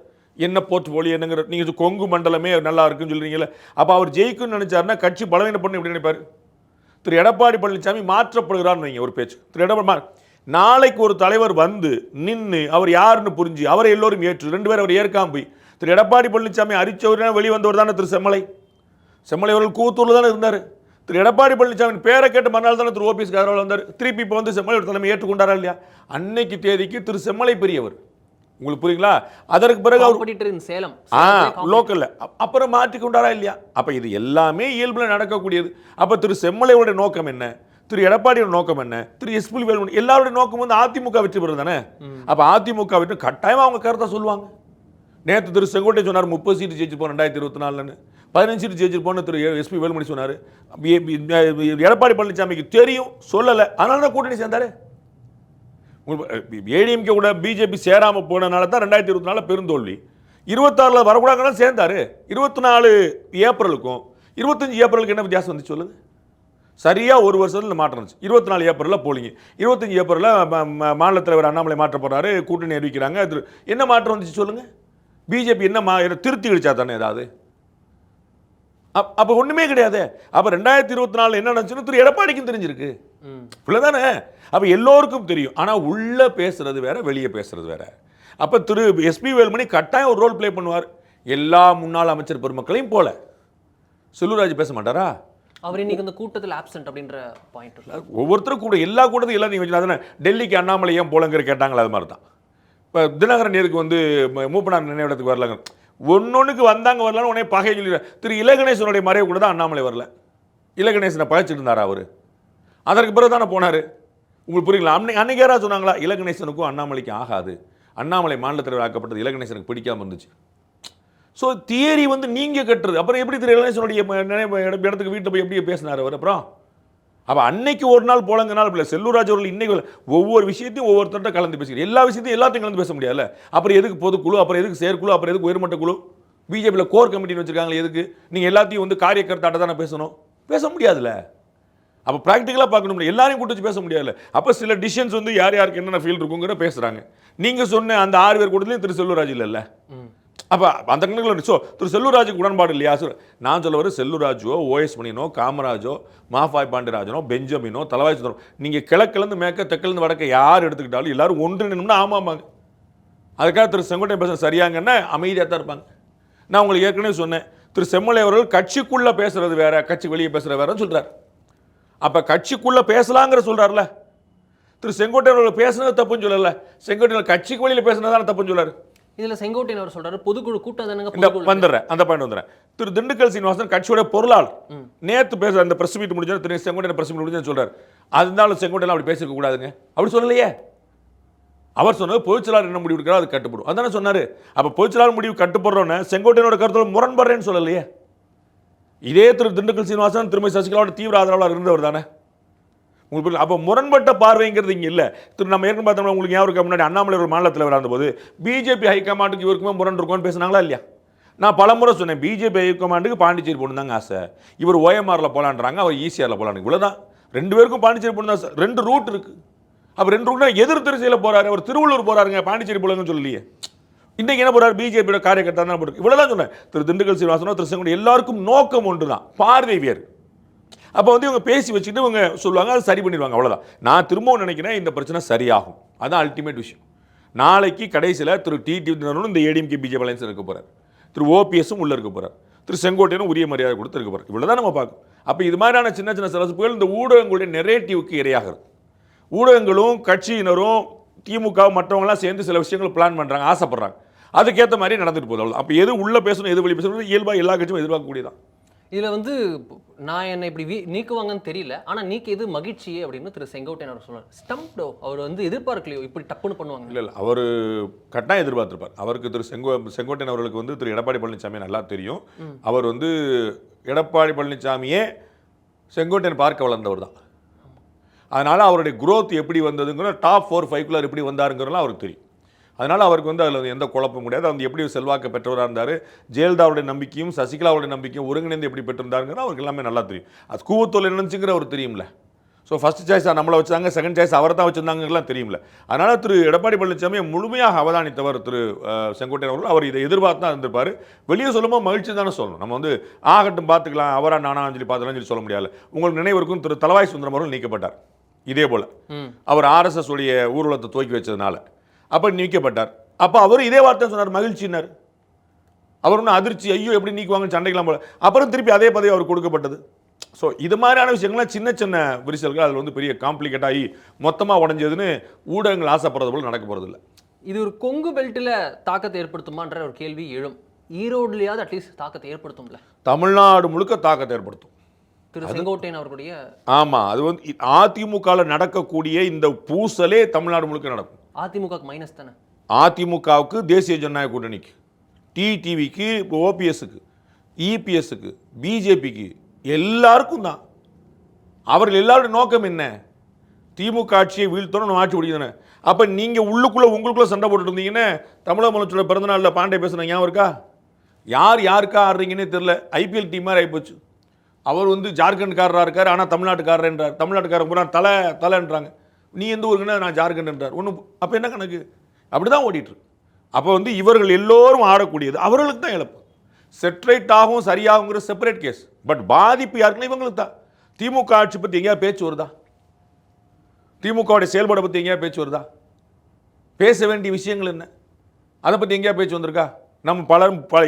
என்ன போர்ட்ஃபோலியோ என்னங்கிற, நீங்கள் கொங்கு மண்டலமே நல்லா இருக்குன்னு சொல்கிறீங்களே, அப்போ அவர் ஜெயிக்குன்னு நினைச்சாருன்னா கட்சி பலவீனப்படணும் எப்படி நினைப்பார்? திரு எடப்பாடி பழனிசாமி மாற்றப்படுகிறான்னு வைங்க ஒரு பேச்சு, திரு எடப்பாடி நாளைக்கு ஒரு தலைவர் வந்து நின்று அவர் யாருன்னு புரிஞ்சு அவரை எல்லோரும் ஏற்று 2 பேர் அவர் ஏற்காம போய் திரு எடப்பாடி பழனிசாமி அரிச்சவர் வெளிவந்தவர் தானே திரு செம்மலை அவர்கள் கூத்தூரில் தானே இருந்தார். திரு எடப்பாடி பழனிசாமி பேரை கேட்டு மறுநாள் தானே திரு ஓபிஎஸ் ஆதரவாளர் வந்தார். திருப்பி இப்போ வந்து செம்மலை தலைமை ஏற்றுக்கொண்டாரா இல்லையா? அன்னைக்கு தேதிக்கு திரு செம்மலை பெரியவர், உங்களுக்கு புரியுங்களா? அதற்கு பிறகு அவர் சேலம் லோக்கல்ல அப்புறம் மாற்றி கொண்டாரா இல்லையா? அப்ப இது எல்லாமே இயல்புல நடக்கக்கூடியது. அப்ப திரு செம்மலையோட நோக்கம் என்ன, திரு எடப்பாடியோட நோக்கம் என்ன, திரு எஸ்பி வேலுமணி எல்லாருடைய நோக்கம் வந்து அதிமுக வெற்றி பெறுவது தானே. அப்ப அதிமுக வெற்றி கட்டாயமா அவங்க கருத்தை சொல்லுவாங்க. நேற்று திரு செங்கோட்டை சொன்னார் 30 சீட்டு ஜெயிச்சு போன 2024 15 சீட்டு ஜெயிச்சு போன திரு எஸ்பி வேலுமணி சொன்னார். எடப்பாடி பழனிசாமிக்கு தெரியும், சொல்லலை, அதனால தான் கூட்டணி சேர்ந்தாரு. ஏடிஎம்கே கூட பிஜேபி சேராம போனதுனால தான் 2024 பெருந்தோல்வி. 26 வரக்கூடாதுன்னு சேர்ந்தாரு. 24 ஏப்ரலுக்கும் 25 ஏப்ரலுக்கு என்ன வித்தியாசம் வந்து சொல்லுங்க? சரியா ஒரு வருஷத்துல மாற்றம் இருந்துச்சு. 24 ஏப்ரலில் போலிங்க, 25 ஏப்ரலில் மாநில தலைவர் அண்ணாமலை மாற்ற போறாரு, கூட்டணி அறிவிக்கிறாங்க. என்ன மாற்றம் வந்துச்சு சொல்லுங்க? பிஜேபி என்ன திருத்தி அடிச்சா தானே ஏதாவது? அப்ப ஒண்ணுமே கிடையாது. அப்ப 2024 என்ன நடந்துச்சுன்னு திரு எடப்பாடிக்கும் தெரிஞ்சிருக்கு தானே. அப்ப எல்லோருக்கும் தெரியும். ஆனா உள்ள பேசுறது வேற, வெளியே பேசுறது வேற. அப்ப திரு எஸ்பி வேலுமணி கட்டாயம் ஒரு ரோல் பிளே பண்ணுவார். எல்லா முன்னாள் அமைச்சர் பெருமக்களையும் போல செல்லூர்ராஜ் பேச மாட்டாரா? அவர் இன்னைக்கு இந்த கூட்டத்தில் ஆப்சென்ட் அப்படின்ற பாயிண்ட் இல்லை. ஒவ்வொருத்தரும் கூட எல்லா கூட்டத்தையும் எல்லாம் நீங்கள் வச்சுனா டெல்லிக்கு அண்ணாமலை ஏன் போலங்கிற கேட்டாங்களா? அது மாதிரி தான் இப்போ தினகரன் நேருக்கு வந்து மூப்பனார் நினைவிடத்துக்கு வரலாங்க, ஒன்னொன்றுக்கு வந்தாங்க வரலான்னு உடனே பகை சொல்லி திரு இலகணேசனுடைய மறைவு கூட தான் அண்ணாமலை வரல. இலகணேசனை பகைச்சிட்டு இருந்தாரா அவர்? அதற்கு பிறகு தானே போனார். உங்களுக்கு புரியுங்களா? அன்னைக்கு யாராவது சொன்னாங்களா இலகணேசனுக்கும் அண்ணாமலைக்கும் ஆகாது, அண்ணாமலை மாநில தலைவர் ஆக்கப்பட்டது இலகணேசனுக்கு பிடிக்காமல் இருந்துச்சு? ஸோ தியரி வந்து நீங்கள் கட்டுறது. அப்புறம் எப்படி திரு இலகணேசனுடைய இடத்துக்கு வீட்டில் போய் எப்படி பேசினார் அவர்? அப்புறம் அப்போ அன்னைக்கு ஒரு நாள் போலங்கனால இல்லை. செல்லூர்ராஜ் அவர்கள் இன்னைக்கு ஒவ்வொரு விஷயத்தையும் ஒவ்வொருத்தர்கிட்ட கலந்து பேசுகிறேன். எல்லா விஷயத்தையும் எல்லாத்தையும் கலந்து பேச முடியாதுல்ல. அப்புறம் எதுக்கு பொதுக்குழு, அப்புறம் எதுக்கு செயற்குழு, அப்புறம் எதுக்கு உயர்மட்ட குழு? பிஜேபியில் கோர் கமிட்டின்னு வச்சிருக்காங்களே, எதுக்கு? நீங்கள் எல்லாத்தையும் வந்து காரியக்கர்த்தாட்ட தானே பேசணும், பேச முடியாதுல்ல. அப்போ ப்ராக்டிக்கலாக பார்க்கணும் முடியும், எல்லாரையும் கூட்டு வச்சு பேச முடியாதுல்ல. அப்போ சில டிசிஷன்ஸ் வந்து யார் யாருக்கு என்னென்ன ஃபீல் இருக்குங்கிற பேசுகிறாங்க. நீங்கள் சொன்ன அந்த 6 பேர் கூட்டத்திலையும் திரு செல்லூர்ராஜ் இல்லைல்ல. அப்போ அந்த கணக்கில் ஸோ திரு செல்லூர்ராஜுக்கு உடன்பாடு இல்லையா? நான் சொல்ல வர செல்லூர்ராஜோ, ஓஎஸ் மணியனோ, காமராஜோ, மாஃபாய் பாண்டியராஜனோ, பெஞ்சமினோ, தலவாய் சுந்தரம், நீங்கள் கிழக்கிலேருந்து மேற்க தெற்கிலேருந்து வடக்க யார் எடுத்துக்கிட்டாலும் எல்லாரும் ஒன்று நின்றும்னா ஆமாம்பாங்க. அதுக்காக திரு செங்கோட்டையன் பேச சரியாங்கன்னா அமைதியாக தான் இருப்பாங்க. நான் உங்களுக்கு ஏற்கனவே சொன்னேன், திரு செம்மலை அவர்கள் கட்சிக்குள்ளே பேசுறது வேற, கட்சி வெளியே பேசுறது வேறன்னு சொல்கிறார். அப்போ கட்சிக்குள்ளே பேசலாங்கிற சொல்கிறார்ல. திரு செங்கோட்டையன் அவர்கள் பேசுனது தப்புன்னு சொல்லலை, செங்கோட்டையன் கட்சிக்கு வெளியில் பேசுனதான தப்புன்னு சொல்லார். இதில் செங்கோட்டையன் அவர் சொல்றாரு பொதுக்குழு கூட்டம் வந்துடுறேன், அந்த பாயிண்ட் வந்துடுறேன். திரு திண்டுக்கல் சீனிவாசன் கட்சியோட பொருளாளர் நேற்று பேச அந்த பிரஸ் மீட் முடிஞ்சா திரு செங்கோட்டையன் பிரஸ் மீட் முடிஞ்சு சொல்றாரு. அதனால செங்கோட்டையன் அப்படி பேசிக்க கூடாதுங்க அப்படி சொல்லலையே. அவர் சொன்னது பொதுச்செயலாளர் என்ன முடிவு எடுக்கிறாரோ அது கட்டுப்படும், அதானே சொன்னாரு. அப்போ பொதுச்செயலாளர் முடிவு கட்டுப்படுறோன்னு செங்கோட்டையனோட கருத்தோட முரண்படுறேன்னு சொல்லலையே. இதே திண்டுக்கல் சீனிவாசன் திருமதி சசிகலாவோட தீவிர ஆதரவாளர் இருந்தவர் தானே. உங்களுக்கு அப்போ முரண்பட்ட பார்வைங்கிறது இங்கே இல்லை. நம்ம ஏற்கனவே பார்த்தோம்னா உங்களுக்கு ஞாபகம் முன்னாடி அண்ணாமலை ஒரு மாநிலத்தில் விளையாடும்போது பிஜேபி ஹைகமாண்டுக்கு இவருக்குமே முரண் இருக்கும்னு பேசுனாங்களா இல்லையா? நான் பலமுறை சொன்னேன், பிஜேபி ஹைகமாண்டுக்கு பாண்டிச்சேரி போகணும் தாங்க ஆசை, இவர் ஓஎம்ஆரில் போகலான்றாங்க, அவர் ஈசிஆரில் போகலான்னு. இவ்வளோதான், 2 பேருக்கும் பாண்டிச்சேரி போகணும் தான் சார். 2 ரூட் இருக்குது. அப்போ 2 ரூட்னா எதிர் திருச்சியில் போகிறாரு, அவர் திருவள்ளூர் போகிறாருங்க, பாண்டிச்சேரி போகலன்னு சொல்லலையே. இன்றைக்கி என்ன போகிறார், பிஜேபியோட காரியகர்த்தா தான் போட்டு. இவ்வளோதான் சொன்னேன். திண்டுக்கல் சீனிவாசனோ செங்கோட்டையனோ எல்லாருக்கும் நோக்கம் ஒன்று தான், பார்வை வேறு. அப்போ இவங்க பேசி வச்சுட்டு இவங்க சொல்லுவாங்க, அது சரி பண்ணிடுவாங்க, அவ்வளோதான். நான் திரும்பவும் நினைக்கிறேன் இந்த பிரச்சனை சரியாகும். அதுதான் அல்டிமேட் விஷயம். நாளைக்கு கடைசியில் டிடிவி இந்த ஏடிஎம்கே பிஜேபி அலைன்ஸ் இருக்க போகிறார், ஓபிஎஸும் உள்ளே இருக்க போகிறார், திருச்செங்கோட்டையனும் உரிய மரியாதை கொடுத்து இருக்க போகிறார். இவ்வளோ தான் நம்ம பார்க்கணும். அப்போ இது மாதிரியான சின்ன சின்ன சலசப்புகள் இந்த ஊடகங்களுடைய நெரேட்டிவ்க்கு இரையாகிறது. ஊடகங்களும் கட்சியினரும் திமுக மற்றவங்களாம் சேர்ந்து சில விஷயங்கள் பிளான் பண்ணுறாங்க, ஆசைப்படுறாங்க, அதுக்கேற்ற மாதிரி நடந்துட்டு போதும். அப்போ எது உள்ளே பேசணும் எது வெளியே பேசணும் இயல்பாக எல்லா கட்சியும் எதிர்பார்க்கக்கூடியதான். இதில் நான் என்னை இப்படி நீக்குவாங்கன்னு தெரியல, ஆனால் நீக்கு எது மகிழ்ச்சியே அப்படின்னு திரு செங்கோட்டையன் அவர் சொன்னார். ஸ்டம்ப்டோ அவர் எதிர்பார்க்கலையோ இப்படி டப்புன்னு பண்ணுவாங்க. இல்லை அவர் கட்டாயம் எதிர்பார்த்திருப்பார். அவருக்கு திரு செங்கோட்டையன் அவர்களுக்கு திரு எடப்பாடி பழனிசாமி நல்லா தெரியும். அவர் எடப்பாடி பழனிசாமியே செங்கோட்டையன் பார்க்க வளர்ந்தவர் தான். அதனால் அவருடைய குரோத் எப்படி வந்ததுங்கிற டாப் 4-5 எப்படி வந்தாருங்கிறலாம் அவருக்கு தெரியும். அதனால் அவருக்கு அதில் எந்த குழப்பம் முடியாது. எப்படி செல்வாக்கு பெற்றவராக இருந்தார், ஜெயலலிதாவுடைய நம்பிக்கையும் சசிகலாவுடைய நம்பிக்கையும் ஒருங்கிணைந்து எப்படி பெற்றிருந்தாருங்கிற அவருக்கு எல்லாமே நல்லா தெரியும். அது கூவத்தோல் என்னச்சுங்கிற அவர் தெரியும்ல. ஸோ ஃபஸ்ட் சாய்ஸாக நம்மளை வச்சாங்க, செகண்ட் சாய்ஸ் அவரை தான் வச்சுருந்தாங்கலாம் தெரியும்ல. அதனால் திரு எடப்பாடி பழனிசாமியை முழுமையாக அவதானித்தவர் திரு செங்கோட்டையன் அவர்கள். அவர் இதை எதிர்பார்த்து தான் இருந்திருப்பார். வெளியே சொல்லும்போது மகிழ்ச்சி தானே சொல்லணும். நம்ம ஆகட்டும் பார்த்துக்கலாம், அவரா நானான்னு சொல்லி பார்த்துலாம் சொல்லி சொல்ல முடியாது. உங்களுக்கு நினைவிற்கும் திரு தலவாய் சுந்தரம் அவர்கள் நீக்கப்பட்டார். இதே போல் அவர் RSS உடைய ஊர்வலத்தை துவக்கி வச்சதுனால அப்போ நீக்கப்பட்டார். அப்போ அவர் இதே வார்த்தை சொன்னார், மகிழ்ச்சினார். அவர் ஒன்றும் அதிர்ச்சி, ஐயோ எப்படி நீக்குவாங்கன்னு சண்டைக்கலாம் போல. அப்புறம் திருப்பி அதே பதவி அவர் கொடுக்கப்பட்டது. ஸோ இது மாதிரியான விஷயங்கள்லாம் சின்ன சின்ன விரிசல்கள் அதில் பெரிய காம்ப்ளிகேட் ஆகி மொத்தமாக உடஞ்சதுன்னு ஊடகங்கள் ஆசைப்படுறது போல் நடக்க போகிறது இல்லை. இது ஒரு கொங்கு பெல்ட்டில் தாக்கத்தை ஏற்படுத்துமான்ற ஒரு கேள்வி எழும். ஈரோடுலையாவது அட்லீஸ்ட் தாக்கத்தை ஏற்படுத்தும்ல? தமிழ்நாடு முழுக்க தாக்கத்தை ஏற்படுத்தும். திரு செங்கோட்டையன் அவர்களுடைய ஆமாம், அது அதிமுகவில் நடக்கக்கூடிய இந்த பூசலே தமிழ்நாடு முழுக்க நடக்கும். அதிமுக மைனஸ் தானே. அதிமுகவுக்கு தேசிய ஜனநாயக கூட்டணிக்கு, டிடிவிக்கு, ஓபிஎஸ்க்கு, இபிஎஸ்க்கு, பிஜேபிக்கு எல்லாருக்கும் தான். அவர்கள் எல்லாருடைய நோக்கம் என்ன? திமுக ஆட்சியை வீழ்த்தணும், ஆட்சி பிடிக்கணும். அப்போ நீங்கள் உங்களுக்குள்ளே சண்டை போட்டுட்டு இருந்தீங்கன்னா தமிழக முதலமைச்சரோட பிறந்தநாளில் பாண்டே பேசுனாங்க, ஞாபகம் இருக்கா? யாருக்கா ஆடுறீங்கன்னே தெரில. ஐபிஎல் டீம் மாதிரி ஆகிப்போச்சு. அவர் ஜார்க்கண்ட்காரராக இருக்கார், ஆனால் தமிழ்நாட்டுக்காரர் என்றார். தமிழ்நாட்டுக்காரர் பூரா தலைன்றாங்க. நீ எந்த ஊருக்குன்னா நான் ஜார்க்கண்ட் என்றார். ஒன்றும் அப்போ என்ன கணக்கு? அப்படி தான் ஓடிட்டுருக்கு. அப்போ இவர்கள் எல்லோரும் ஆடக்கூடியது அவர்களுக்கு தான் இழப்பு. செட்ரைட் ஆகும் சரியாகுங்கிற செப்பரேட் கேஸ். பட் பாதிப்பு யாருக்குன்னா இவங்களுக்கு தான். திமுக ஆட்சி பற்றி எங்கேயா பேச்சு வருதா? திமுகவுடைய செயல்பாடை பற்றி எங்கேயா பேச்சு வருதா? பேச வேண்டிய விஷயங்கள் என்ன, அதை பற்றி எங்கேயா பேச்சு வந்திருக்கா? நம்ம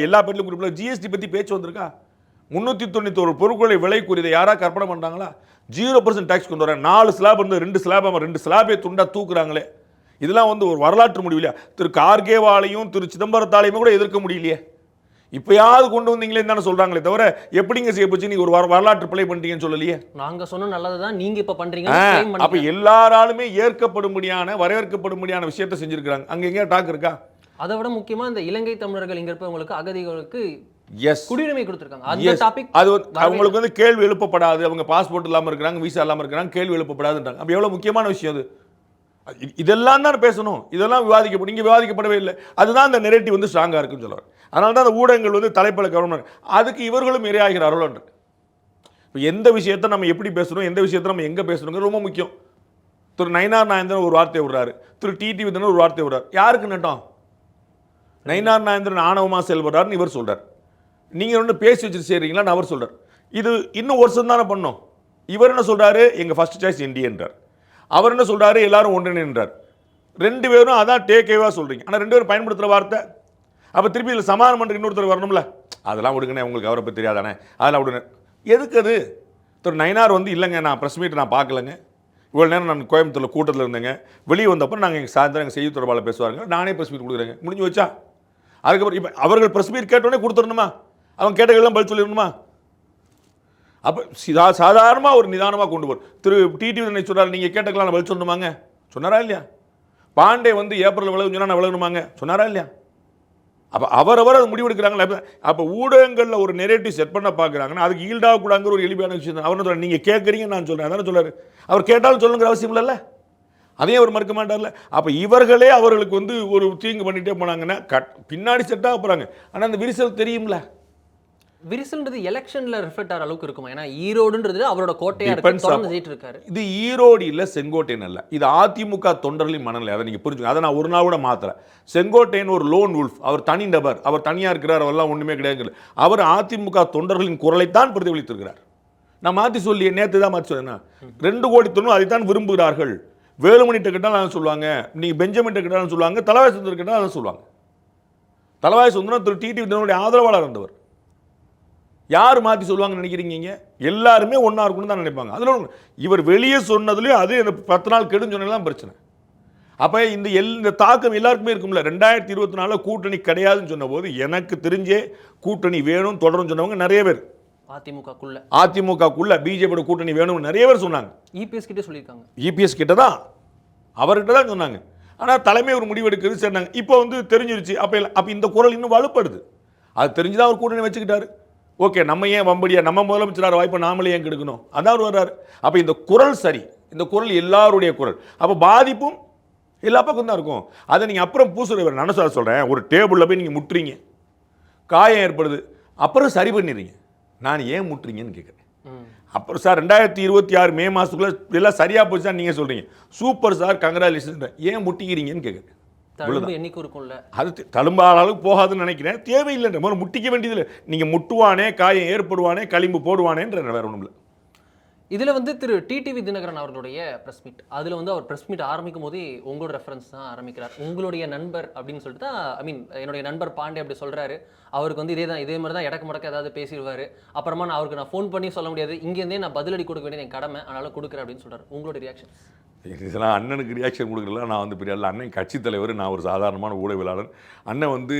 எல்லா பேர்லையும் குறிப்பிட்ட ஜிஎஸ்டி பற்றி பேச்சு வந்திருக்கா? 391 பொருட்களை விலை கூறியதை யாராவது கற்பனை பண்ணுறாங்களா? 0% டேக்ஸ் கொண்டு வரேன், 4 ஸ்லாப் இருந்து 2 ஸ்லாபே துண்டா தூக்குறாங்களே. இதெல்லாம் ஒரு வரலாற்று முடிவு இல்லையா? திரு கார்கேவாலையும் திரு சிதம்பரத்தாலையுமே கூட எதிர்க்க முடியலையே. இப்போயாவது கொண்டு வந்தீங்களே தானே சொல்கிறாங்களே தவிர எப்படிங்க செய்ய போச்சு நீங்கள் ஒரு வரலாற்று பிழை பண்ணிட்டீங்கன்னு சொல்லலையே. நாங்கள் சொன்ன நல்லது தான் நீங்கள் இப்போ பண்ணுறீங்க. அப்போ எல்லாராலுமே ஏற்கப்படும்படியான வரவேற்கப்படும்படியான விஷயத்தை செஞ்சுருக்கிறாங்க. அங்கே எங்கேயா டாக் இருக்கா? அதை விட முக்கியமாக இந்த இலங்கை தமிழர்கள் இங்கே இருப்பவங்களுக்கு, அகதிகளுக்கு குடியுரிமை கொடுத்துருக்காங்க. அந்த டாபிக் அது அவங்களுக்கு கேள்வி எழுப்பப்படாது. அவங்க பாஸ்போர்ட் இல்லாமல் இருக்கிறாங்க, விசா இல்லாமல் இருக்கிறாங்க, கேள்வி எழுப்பப்படாதுன்றாங்க. அப்போ எவ்வளோ முக்கியமான விஷயம் அது. இதெல்லாம் தான் பேசணும், இதெல்லாம் விவாதிக்கப்படும். இங்கே விவாதிக்கப்படவே இல்லை. அதுதான் அந்த நெரேட்டிவ் ஸ்ட்ராங்காக இருக்குன்னு சொல்லுவார். அதனால தான் அந்த ஊடகங்கள் தலைப்பில் கவர்மெண்ட் அதுக்கு இவர்களும் இரையாகிறார்கள் என்று. இப்போ எந்த விஷயத்தை நம்ம எப்படி பேசணும், எந்த விஷயத்தை நம்ம எங்கே பேசணுங்கிறது ரொம்ப முக்கியம். திரு நயினார் நாயந்திரன் ஒரு வார்த்தை விடுறாரு, திரு டிடிவி தினகரன் ஒரு வார்த்தை விடுறாரு. யாருக்கு நட்டம்? நயினார் நாயந்திரன் ஆணவமாக செயல்படுறாருன்னு இவர் சொல்கிறார். நீங்கள் பேசி வச்சுட்டு செய்கிறீங்களான்னு அவர் சொல்கிறார். இது இன்னும் வருஷம் தானே பண்ணோம். இவர் என்ன சொல்கிறாரு, எங்கள் ஃபர்ஸ்ட் சாய்ஸ் என்டிஏன்றார். அவர் என்ன சொல்கிறாரு, எல்லாரும் ஒன்றிணைன்றார். 2 பேரும் அதான் டேக்கேவாக சொல்கிறீங்க. ஆனால் 2 பேரும் பயன்படுத்துகிற வார்த்தை. அப்போ திருப்பி இதில் சமாதானம் பண்ணுறதுக்கு இன்னொருத்தர் வரணும்ல. அதெல்லாம் விடுங்கண்ணே, உங்களுக்கு அவரை பற்றி தெரியாதானே, அதெல்லாம் விடுங்க. எதுக்கு அது? திரு நயினார் இல்லைங்க நான் ப்ரெஸ் மீட் நான் பார்க்கலங்க, இவ்வளோ நேரம் நான் கோயம்புத்தூரில் கூட்டத்தில் இருந்தேங்க, வெளியே வந்தப்போ நாங்கள் எங்கள் சாயந்தரம் எங்கள் செய்தி தொடர்பாளர் பேசுவாங்க, நானே ப்ரெஸ் மீட் கொடுக்குறேங்க, முடிஞ்சு வச்சா. அதுக்கப்புறம் இப்போ அவர்கள் ப்ரெஸ் மீட் கேட்டோடனே கொடுத்துடணுமா? அவங்க கேட்டதெல்லாம் பதில் சொல்லிடணுமா? அப்போ சாதாரணமாக ஒரு நிதானமாக கொண்டு போகிற திரு டிடிவி தினகரன் சொல்கிறார், நீங்கள் கேட்டக்கலாம் பதில் சொல்லணுமாங்க, சொன்னாரா இல்லையா? பாண்டே ஏப்ரல் விலகுன்னு சொன்னால் நான் விலகணுமாங்க, சொன்னாரா இல்லையா? அப்போ அவரவர் அது முடிவெடுக்கிறாங்களா? அப்போ ஊடகங்களில் ஒரு நெரேட்டிவ் செட் பண்ண பார்க்குறாங்கன்னா அதுக்கு ஈல்டாகக்கூடாங்கிற ஒரு எளிமையான விஷயம் தான். அவர் என்ன சொல்கிறார், நீங்கள் கேட்குறீங்க நான் சொல்கிறேன், அதானே சொல்கிறார். அவர் கேட்டாலும் சொல்லுங்கிற அவசியம் இல்லைல்ல, அதையும் அவர் மறுக்க மாட்டார்ல. அப்போ இவர்களே அவர்களுக்கு வந்து ஒரு தீங்கு பண்ணிகிட்டே போனாங்கன்னா பின்னாடி செட்டாக போகிறாங்க. ஆனால் அந்த விரிசல் தெரியும்ல. விரிசல்ன்றது எலெக்ஷன்ல ரிஃப்ளெக்ட் ஆகிற அளவுக்கு இருக்குமா? ஏன்னா ஈரோடுன்றது அவரோட கோட்டையா இருக்கு, தொடர்ந்து ஜெயிட்டு இருக்காரு. இது ஈரோடு இல்லை, செங்கோட்டையன் அல்ல, இது அதிமுக தொண்டர்களின் மனநிலை. அதை நீங்கள் புரிஞ்சுங்க. அதை நான் ஒரு நாள் கூட மாற்றல. செங்கோட்டையன் ஒரு லோன் உல்ஃப், அவர் தனி நபர், அவர் தனியாக இருக்கிறார், அவரெல்லாம் ஒன்றுமே கிடையாது. அவர் அதிமுக தொண்டர்களின் குரலைத்தான் பிரதிபலித்திருக்கிறார். நான் மாற்றி சொல்லி நேற்று தான் மாற்றி சொன்னேன். 2 கோடி தொண்ணூறு அதைத்தான் விரும்புகிறார்கள். வேலுமணிட்ட கேட்டால் அதை சொல்லுவாங்க, நீங்கள் பெஞ்சமின்ட்ட கேட்டாலும் சொல்லுவாங்க, தலவாய் சுந்தர் கேட்டால் அதை சொல்லுவாங்க. தலவாய் சுந்தரம் திரு டிடிவி தினகரனுடைய ஆதரவாளர் இருந்தவர். யார் மாற்றி சொல்லுவாங்கன்னு நினைக்கிறீங்க? எல்லாருமே ஒன்றா இருக்குன்னு தான் நினைப்பாங்க. அதில் இவர் வெளியே சொன்னதுலேயும் அது எனக்கு 10 நாள் கெடுன்னு சொன்னதுலாம் பிரச்சனை. அப்போ இந்த தாக்கம் எல்லாருக்குமே இருக்கும்ல. 2024 கூட்டணி கிடையாதுன்னு சொன்ன போது எனக்கு தெரிஞ்சே கூட்டணி வேணும் தொடரும் சொன்னவங்க நிறைய பேர். அதிமுகக்குள்ள பிஜேபியோட கூட்டணி வேணும்னு நிறைய பேர் சொன்னாங்க. இபிஎஸ் கிட்டே சொல்லியிருக்காங்க. இபிஎஸ் கிட்ட தான், அவர்கிட்ட தான் சொன்னாங்க. ஆனால் தலைமை ஒரு முடிவு எடுக்கிறது சொன்னாங்க. இப்போ வந்து தெரிஞ்சிருச்சு. அப்போ இந்த குரல் இன்னும் வலுப்படுது. அது தெரிஞ்சுதான் அவர் கூட்டணி வச்சுக்கிட்டாரு. ஓகே, நம்ம ஏன் வம்படியா, நம்ம முதலமைச்சராக வாய்ப்பை நாமளே ஏன் கெடுக்கணும், அதான் அவர் வர்றாரு. அப்போ இந்த குரல் சரி, இந்த குரல் எல்லாருடைய குரல். அப்போ பாதிப்பும் எல்லா பக்கம் தான் இருக்கும். அதை நீங்கள் அப்புறம் பூசுற நான் சொல்கிறேன், ஒரு டேபிளில் போய் நீங்கள் முட்டுறீங்க, காயம் ஏற்படுது, அப்புறம் சரி பண்ணிடுறீங்க. நான் ஏன் முட்டுறீங்கன்னு கேட்குறேன். அப்புறம் சார் 2026 மே மாதத்துக்குள்ளே எல்லாம் சரியாக போச்சு தான் நீங்கள் சொல்கிறீங்க. சூப்பர் சார், கங்க்ராச்சுலேஷன், ஏன் முட்டிக்கிறீங்கன்னு கேட்குறேன். அது தழும்பாத அளவுக்கு போகாதுன்னு நினைக்கிறேன். தேவையில்லை, முட்டிக்க வேண்டியதில்லை. நீங்கள் முட்டுவானே, காயம் ஏற்படுவானே, களிம்பு போடுவானேன்ற வேற ஒன்றும் இல்லை. இதில் வந்து திரு டிடிவி தினகரன் அவர்களுடைய ப்ரெஸ் மீட், அதில் வந்து அவர் ப்ரெஸ் மீட் ஆரம்பிக்கும் போதே உங்களோட ரெஃபரன்ஸ் தான் ஆரம்பிக்கிறார். உங்களுடைய நண்பர் அப்படின்னு சொல்லிட்டு தான், என்னுடைய நண்பர் பாண்டே அப்படி சொல்கிறாரு. அவருக்கு வந்து இதே மாதிரி தான் இடக்கு முடக்க ஏதாவது பேசிடுவார். அப்புறமா அவருக்கு நான் ஃபோன் பண்ணி சொல்ல முடியாது, இங்கேருந்தே நான் பதிலடி கொடுக்க வேண்டியது என் கடமை, அதனால் கொடுக்குறேன் அப்படின்னு சொல்கிறார். உங்களுடைய ரியாக்ஷன்? இதெல்லாம் அண்ணனுக்கு ரியாக்ஷன் கொடுக்குறதுல நான் வந்து பெரிய அண்ணன் கட்சி தலைவர், நான் ஒரு சாதாரணமான ஊடகவியலாளர். அண்ணன் வந்து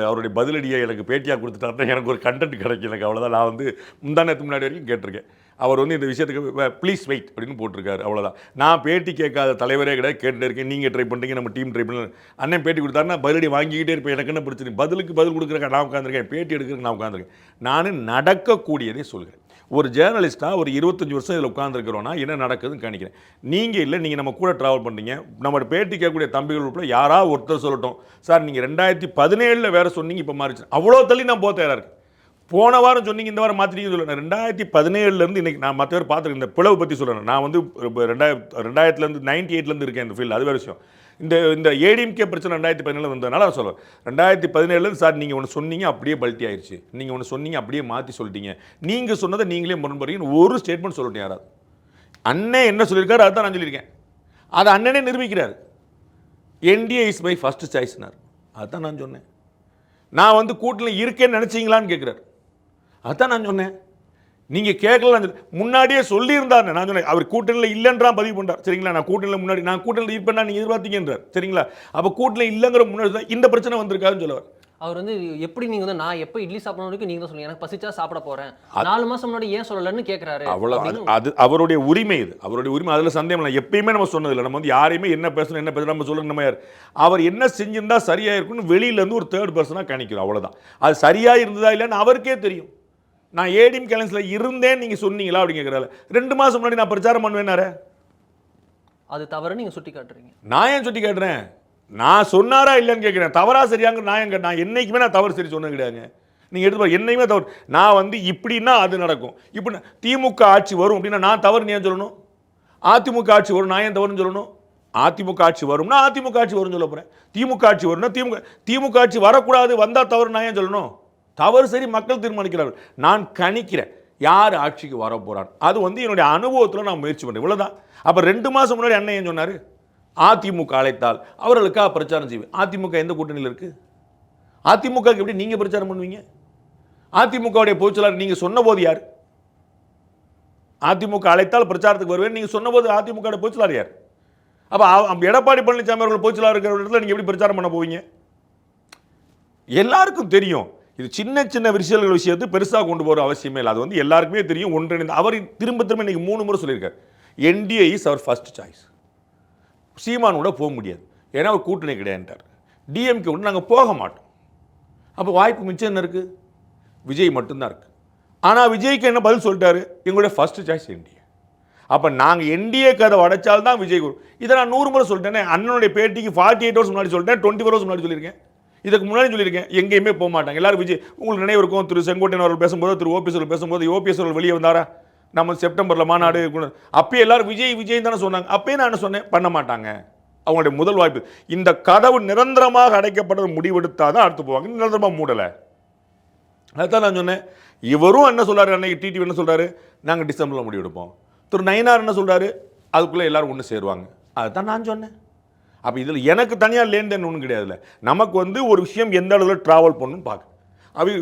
அவருடைய பதிலடியை எனக்கு பேட்டியாக கொடுத்துட்டாருன்னா எனக்கு ஒரு கண்டென்ட் கிடைக்கும். எனக்கு அவ்வளோதான். நான் வந்து முந்தானத்துக்கு முன்னாடி வரைக்கும் கேட்டிருக்கேன். அவர் வந்து இந்த விஷயத்துக்கு ப்ளீஸ் வெயிட் அப்படின்னு போட்டிருக்காரு, அவ்வளோதான். நான் பேட்டி கேட்காத தலைவரே கிடையாது, கேட்டுட்டே இருக்கேன். நீங்கள் ட்ரை பண்ணுறீங்க, நம்ம டீம் ட்ரை பண்ண. அண்ணன் பேட்டி கொடுத்தாருன்னா பதிலடி வாங்கிக்கிட்டே இருப்பேன். எனக்கு என்ன பிரச்சனை? பதில் கொடுக்குறேன், நான் உட்காந்துருக்கேன். பேட்டி எடுக்கிறேன், நான் உட்காந்துருக்கேன். நான் நடக்கக்கூடியதே சொல்கிறேன். ஒரு ஜேர்னலிஸ்ட்டாக ஒரு 25 வருஷம் இதில் உட்காந்துருக்கிறோன்னா என்ன நடக்குதுன்னு காணிக்கிறேன். நீங்கள் இல்லை, நீங்கள் நம்ம கூட ட்ராவல் பண்ணுறீங்க. நம்ம பேட்டி கேட்கக்கூடிய தம்பிகள் உட்பட யாராவது ஒருத்தர் சொல்லட்டும், சார் நீங்கள் 2017 வேறு சொன்னீங்க, இப்போ மாறிச்சு. அவ்வளோ தள்ளி நான் போக தயாராக இருக்கேன். போன வாரம் சொன்னீங்க, இந்த வாரம் மாற்றிட்டீங்கன்னு சொல்லுறேன். 2017 இன்றைக்கி நான் மற்ற பேர் பார்த்துருக்கேன். இந்த பிளவு பற்றி சொல்கிறேன். நான் வந்து 2000 98 இருக்கேன் இந்த ஃபீல்டு, அது வேறு விஷயம். இந்த ஏடிஎம்கே பிரச்சனை 2017 வந்ததுனால நான் சொல்லுவேன். 2017 சார் நீங்கள் ஒன்று சொன்னீங்க, அப்படியே பல்ட்டி ஆயிடுச்சு. நீங்கள் ஒன்று சொன்னீங்க, அப்படியே மாற்றி சொல்லிட்டீங்க. நீங்கள் சொன்னதை நீங்களே முரண்படுறீங்கன்னு ஒரு ஸ்டேட்மெண்ட் சொல்லட்டும் யாராவது. அண்ணன் என்ன சொல்லியிருக்காரு அதுதான் நான் சொல்லியிருக்கேன். அதை அண்ணனே நிரூபிக்கிறார். என்டிஏ இஸ் மை ஃபர்ஸ்ட் சாய்ஸ்னார். அதுதான் நான் சொன்னேன். நான் வந்து கூட்டணியில் இருக்கேன்னு நினச்சிங்களான்னு கேட்குறாரு. அதுதான் நான் சொன்னேன். நீங்கள் கேட்கலாம், முன்னாடியே சொல்லியிருந்தார். நான் சொன்னேன் அவர் கூட்டணியில் இல்லைன்றான் பதிவு பண்ணுறார். சரிங்களா, நான் கூட்டணியில் இருப்பேன்னா நீங்கள் எதிர்பார்த்தீங்கன்றார். சரிங்களா, அப்போ கூட்டணியில் இல்லைங்கிற முன்னாடி தான் இந்த பிரச்சனை வந்திருக்காருன்னு சொல்லுவார். அவர் வந்து எப்படி நீங்கள் வந்து நான் எப்போ இட்லி சாப்பிடணும் நீங்கள் தான் சொல்லுங்கள், எனக்கு பசிச்சா சாப்பிட போகிறேன், 4 மாதம் முன்னாடி ஏன் சொல்லலைன்னு கேட்குறாரு. அவ்வளோ, அது அவருடைய உரிமை. இது அவருடைய உரிமை, அதில் சந்தேகம் இல்லை. எப்பயுமே நம்ம சொன்னதில்லை. நம்ம வந்து யாரையுமே என்ன பேசணும் நம்ம சொல்லுங்க. நம்ம யார் அவர் என்ன செஞ்சிருந்தா சரியாக இருக்குன்னு வெளியிலேருந்து ஒரு தேர்ட் பர்சனாக கணிக்கிறோம், அவ்வளோதான். அது சரியாக இருந்ததா இல்லைன்னு அவருக்கே தெரியும். நான் ஏடிஎம் கேலன்ஸில் இருந்தேன் நீங்கள் சொன்னீங்களா அப்படின்னு கேட்குறாரு. 2 மாதம் முன்னாடி நான் பிரச்சாரம் பண்ணுவேன்னாரு. அது தவறு நீங்கள் சுட்டி காட்டுறீங்க. நான் ஏன் சுட்டி காட்டுறேன்? நான் சொன்னாரா இல்லைன்னு கேட்குறேன். தவறா சரியாங்க நான் என்றைக்குமே நான் தவறு சரி சொன்னது கிடையாதுங்க. நீங்கள் எடுத்து என்னைக்குமே தவறு. நான் வந்து இப்படின்னா அது நடக்கும், இப்படி திமுக ஆட்சி வரும் அப்படின்னா நான் தவறு ஏன் சொல்லணும்? அதிமுக ஆட்சி வரும் நான் ஏன் தவறுன்னு சொல்லணும்? அதிமுக ஆட்சி வரும்னா அதிமுக ஆட்சி வரும்னு சொல்ல போகிறேன். திமுக ஆட்சி வரும்னா திமுக ஆட்சி வரக்கூடாது, வந்தால் தவறு நான் ஏன் சொல்லணும்? தவறு சரி மக்கள் தீர்மானிக்கிறார்கள். நான் கணிக்கிறேன் யார் ஆட்சிக்கு வர போகிறான். அது வந்து என்னுடைய அனுபவத்தில் நான் முயற்சி பண்ணுறேன், இவ்வளோதான். அப்போ 2 மாதம் முன்னாடி அண்ணன் ஏன் சொன்னார்? அதிமுக அழைத்தால் அவர்களுக்காக பிரச்சாரம் செய்வேன். அதிமுக எந்த கூட்டணியில் இருக்குது? அதிமுக எப்படி நீங்கள் பிரச்சாரம் பண்ணுவீங்க? அதிமுகவுடைய பொதுச்செயலாளர் நீங்கள் சொன்ன போது யார்? அதிமுக அழைத்தால் பிரச்சாரத்துக்கு வருவேன் நீங்கள் சொன்ன போது அதிமுக பொதுச்செயலாளர் யார்? அப்போ எடப்பாடி பழனிசாமி அவர்கள் பொதுச்செயலாளர் இருக்கிற இடத்துல நீங்கள் எப்படி பிரச்சாரம் பண்ண போவீங்க? எல்லாருக்கும் தெரியும். இது சின்ன சின்ன விஷயத்தை பெருசாக கொண்டு போகிற அவசியமே இல்லை. அது வந்து எல்லாருக்குமே தெரியும். ஒன்றிணைந்து அவர் திரும்ப இன்னைக்கு 3 முறை சொல்லியிருக்கார், என்டிஏ இஸ் அவர் ஃபர்ஸ்ட் சாய்ஸ். சீமான் கூட போக முடியாது, ஏன்னா அவர் கூட்டணி கிடையாதுன்ட்டார். டிஎம்கே கூட நாங்கள் போக மாட்டோம். அப்போ வாய்ப்பு மிச்சம் என்ன இருக்குது? விஜய் மட்டும்தான் இருக்குது. ஆனால் விஜய்க்கு என்ன பதில் சொல்லிட்டாரு? எங்களுடைய ஃபஸ்ட்டு சாய்ஸ் என்டிஏ. அப்போ நாங்கள் என்டிஏ கதை உடைச்சால்தான் விஜய் வரும். இதை நான் 100 முறை சொல்லிட்டேனே. அண்ணனுடைய பேட்டிக்கு 48 ஹவர்ஸ் முன்னாடி சொல்லிட்டேன், 24 ஹவர்ஸ் முன்னாடி சொல்லியிருக்கேன், இதுக்கு முன்னாடி சொல்லியிருக்கேன். எங்கேயுமே போக மாட்டாங்க எல்லாரும். விஜய் உங்களுக்கு நினைவு இருக்கும், திரு செங்கோட்டையன் அவர்கள் பேசும்போது, திரு ஓபிஎஸ் அவர்கள் பேசும்போது, ஓபிஎஸ் அவர்கள் வெளியே வந்தாரா நம்ம செப்டம்பரில் மாநாடு, அப்பயே எல்லாரும் விஜய் விஜய் தானே சொன்னாங்க. அப்பயே நான் என்ன சொன்னேன்? பண்ண மாட்டாங்க. அவங்களுடைய முதல் வாய்ப்பு இந்த கதவு நிரந்தரமாக அடைக்கப்பட முடிவெடுத்தால் தான் அடுத்து போவாங்க. நிரந்தரமாக மூடலை. அதுதான் நான் சொன்னேன். இவரும் என்ன சொல்கிறாரு, அன்னைக்கு டிடிவி என்ன சொல்கிறாரு, நாங்கள் டிசம்பரில் முடிவெடுப்போம். திரு நயினார் என்ன சொல்கிறாரு, அதுக்குள்ளே எல்லாரும் ஒன்று சேருவாங்க. அதுதான் நான் சொன்னேன். அப்போ இதில் எனக்கு தனியாக லேன்தேன் ஒன்றும் கிடையாதுல்ல. நமக்கு ஒரு விஷயம் எந்த அளவில் ட்ராவல் பண்ணணும்னு பார்க்க.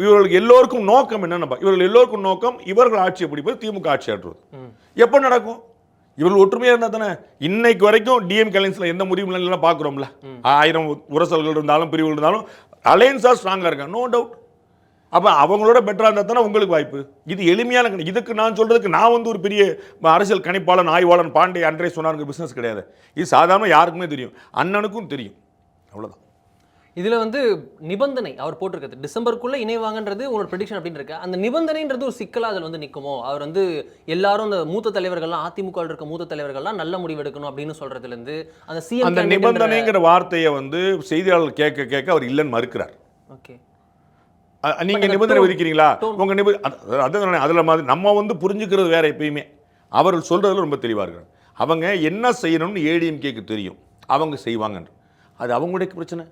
இவர்களுக்கு எல்லோருக்கும் நோக்கம் என்னென்ன? இவர்கள் எல்லோருக்கும் நோக்கம் இவர்கள் ஆட்சியை பிடிப்பது, திமுக ஆட்சி ஆற்றுவது. எப்போ நடக்கும்? இவர்கள் ஒற்றுமையாக இருந்தால் தானே. இன்னைக்கு வரைக்கும் டிஎம் அலைன்ஸில் எந்த முடிவு பார்க்குறோம்ல. 1000 உரசல்கள் இருந்தாலும் பிரிவுகள் இருந்தாலும் அலைன்ஸாக ஸ்ட்ராங்காக இருக்காங்க, நோ டவுட். அப்போ அவங்களோட பெட்டராக இருந்தால் தானே உங்களுக்கு வாய்ப்பு. இது எளிமையான இதுக்கு நான் சொல்கிறதுக்கு நான் ஒரு பெரிய அரசியல் கணிப்பாளன் ஆய்வாளன் பாண்டே அன்றே சொன்னாருங்க பிஸ்னஸ் கிடையாது. இது சாதாரண யாருக்குமே தெரியும், அண்ணனுக்கும் தெரியும், அவ்வளோதான். இதில் நிபந்தனை அவர் போட்டிருக்கிறது டிசம்பருக்குள்ளே இணைவாங்கன்றது உங்களோட ப்ரெடிக்ஷன் அப்படின்னு இருக்கு. அந்த நிபந்தனைன்றது ஒரு சிக்கலாக அதில் நிற்குமோ? அவர் எல்லாரும் அந்த மூத்த தலைவர்கள்லாம், அதிமுக இருக்க மூத்த தலைவர்கள்லாம் நல்ல முடிவு எடுக்கணும் அப்படின்னு சொல்றதுலேருந்து அந்த சிஎம் அந்த நிபந்தனைங்கிற வார்த்தையை செய்தியாளர் கேட்க கேட்க அவர் இல்லைன்னு மறுக்கிறார். ஓகே, நீங்க நிபந்தனை விதிக்கிறீங்களா? உங்க அதில் மாதிரி நம்ம புரிஞ்சுக்கிறது வேற. எப்பயுமே அவர்கள் சொல்றதுல ரொம்ப தெளிவாக இருக்கிறார். அவங்க என்ன செய்யணும்னு ஏடிஎம்கேக்கு தெரியும், அவங்க செய்வாங்க. அது அவங்களுடைய பிரச்சனை.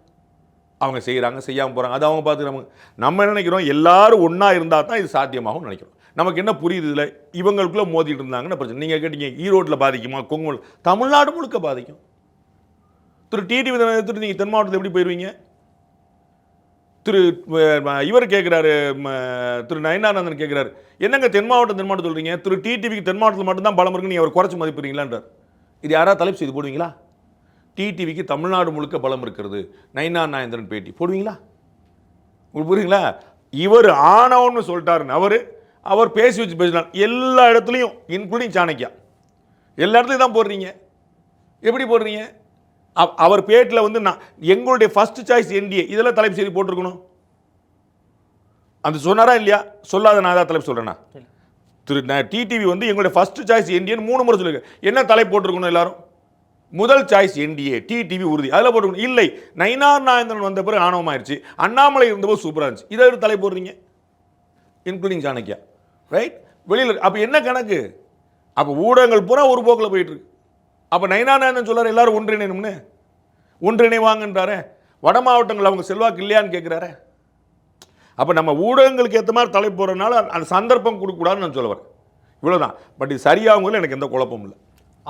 அவங்க செய்கிறாங்க, செய்யாமல் போகிறாங்க, அது அவங்க பார்த்துக்கிறாங்க. நம்ம என்ன நினைக்கிறோம், எல்லாரும் ஒன்றா இருந்தால் தான் இது சாத்தியமாகும் நினைக்கிறோம். நமக்கு என்ன புரியுது, இதில் இவங்களுக்குள்ளே மோதிட்டு இருந்தாங்கன்னு பிரச்சனை. நீங்கள் கேட்டீங்க ஈரோட்டில் பாதிக்குமா, கொங்கு தமிழ்நாடு முழுக்க பாதிக்கும். திரு டிடிவி எடுத்துட்டு நீங்கள் தென் மாவட்டத்தில் எப்படி போயிடுவீங்க? திரு இவர் கேட்குறாரு, திரு நயனானந்தன் கேட்குறாரு, என்னங்க தென் மாவட்டம் சொல்கிறீங்க, திரு டிடிவிக்கு தென் மாவட்டத்தில் மட்டும்தான் பலம் இருக்குன்னு நீங்கள் அவர் குறைச்சி மதிப்பிடுறீங்களான்றார். இது யாராவது தலைப்பு செய்து போடுவீங்களா? டிடிவிக்கு தமிழ்நாடு முழுக்க பலம் இருக்கிறது, நயினார் பேட்டி போடுவீங்களா? உங்களுக்கு புரியுங்களா? இவர் ஆனவன்னு சொல்லிட்டாருன்னு அவர் பேசி வச்சு பேசினார். எல்லா இடத்துலையும் இன்க்ளூடிங் சாணக்கியா எல்லா இடத்துலையும் தான் போடுறீங்க. எப்படி போடுறீங்க? அவர் பேட்டில் நான் எங்களுடைய ஃபர்ஸ்ட் சாய்ஸ் என்டிஏ இதெல்லாம் தலைப்பு செய்தி போட்டிருக்கணும். அந்த சொன்னாரா இல்லையா? சொல்லாத நான் தான் தலைப்பு சொல்கிறேன்னா? திரு டிடிவி எங்களுடைய ஃபர்ஸ்ட் சாய்ஸ் என்டிஏன்னு 3 முறை சொல்லியிருக்கேன். என்ன தலைப்பு போட்டிருக்கணும்? எல்லாரும் முதல் சாய்ஸ் என்டிஏ, டிடிவி உறுதி, அதில் போட்டுக்கணும். இல்லை, நயினார் நாகேந்திரன் வந்த பிறகு ஆணவமாயிருச்சு, அண்ணாமலை இருந்தபோது சூப்பராக இருந்துச்சு, இதை தலை போடுறீங்க, இன்க்ளூடிங் சாணக்கியா, ரைட்? வெளியில் அப்போ என்ன கணக்கு? அப்போ ஊடகங்கள் பூரா ஒரு போக்கில் போயிட்டு இருக்கு. அப்போ நயினார் நாகேந்திரன் சொல்கிறார் எல்லாரும் ஒன்றிணைணும்னு, ஒன்றிணைவாங்கன்றாரே. வட மாவட்டங்கள் அவங்க செல்வாக்கு இல்லையான்னு கேட்குறாரு. அப்போ நம்ம ஊடகங்களுக்கு ஏற்ற மாதிரி தலை போடுறதுனால அந்த சந்தர்ப்பம் கொடுக்கக்கூடாதுன்னு நான் சொல்ல வரேன். இவ்வளோதான். பட் இது சரியாகவங்களும் எனக்கு எந்த குழப்பமும் இல்லை.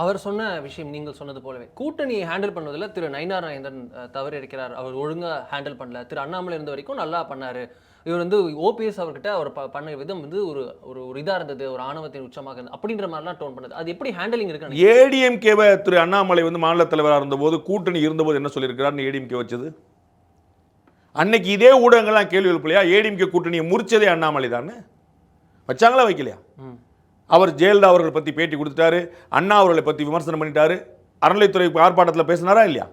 அவர் சொன்ன விஷயம் நீங்கள் சொன்னது போலவே கூட்டணியை ஹேண்டில் பண்ணுவதில் திரு நயினார் நாகேந்திரன் தவறு இருக்கிறார். அவர் ஒழுங்காக ஹேண்டில் பண்ணல. திரு அண்ணாமலை இருந்த வரைக்கும் நல்லா பண்ணார். இவர் ஓபிஎஸ் அவர்கிட்ட அவர் பண்ண விதம் ஒரு ஒரு இதாக இருந்தது, ஒரு ஆணவத்தின் உச்சமாக இருந்தது அப்படின்ற மாதிரிலாம் டோன் பண்ணது. அது எப்படி ஹேண்டலிங் இருக்கு? ஏடிஎம்கேவை திரு அண்ணாமலை மாநில தலைவராக இருந்தபோது கூட்டணி இருந்தபோது என்ன சொல்லியிருக்கிறார்னு ஏடிஎம்கே வச்சது அன்னைக்கு இதே ஊடகங்கள்லாம் கேள்வி எழுப்பலையா? ஏடிஎம்கே கூட்டணியை முறிச்சதே அண்ணாமலை தானே. வச்சாங்களா வைக்கலையா? அவர் ஜெயலலிதா அவர்கள் பற்றி பேட்டி கொடுத்துட்டாரு, அண்ணா அவர்களை பற்றி விமர்சனம் பண்ணிட்டாரு, அறநிலைத்துறை ஆர்ப்பாட்டத்தில் பேசினாரா இல்லையா?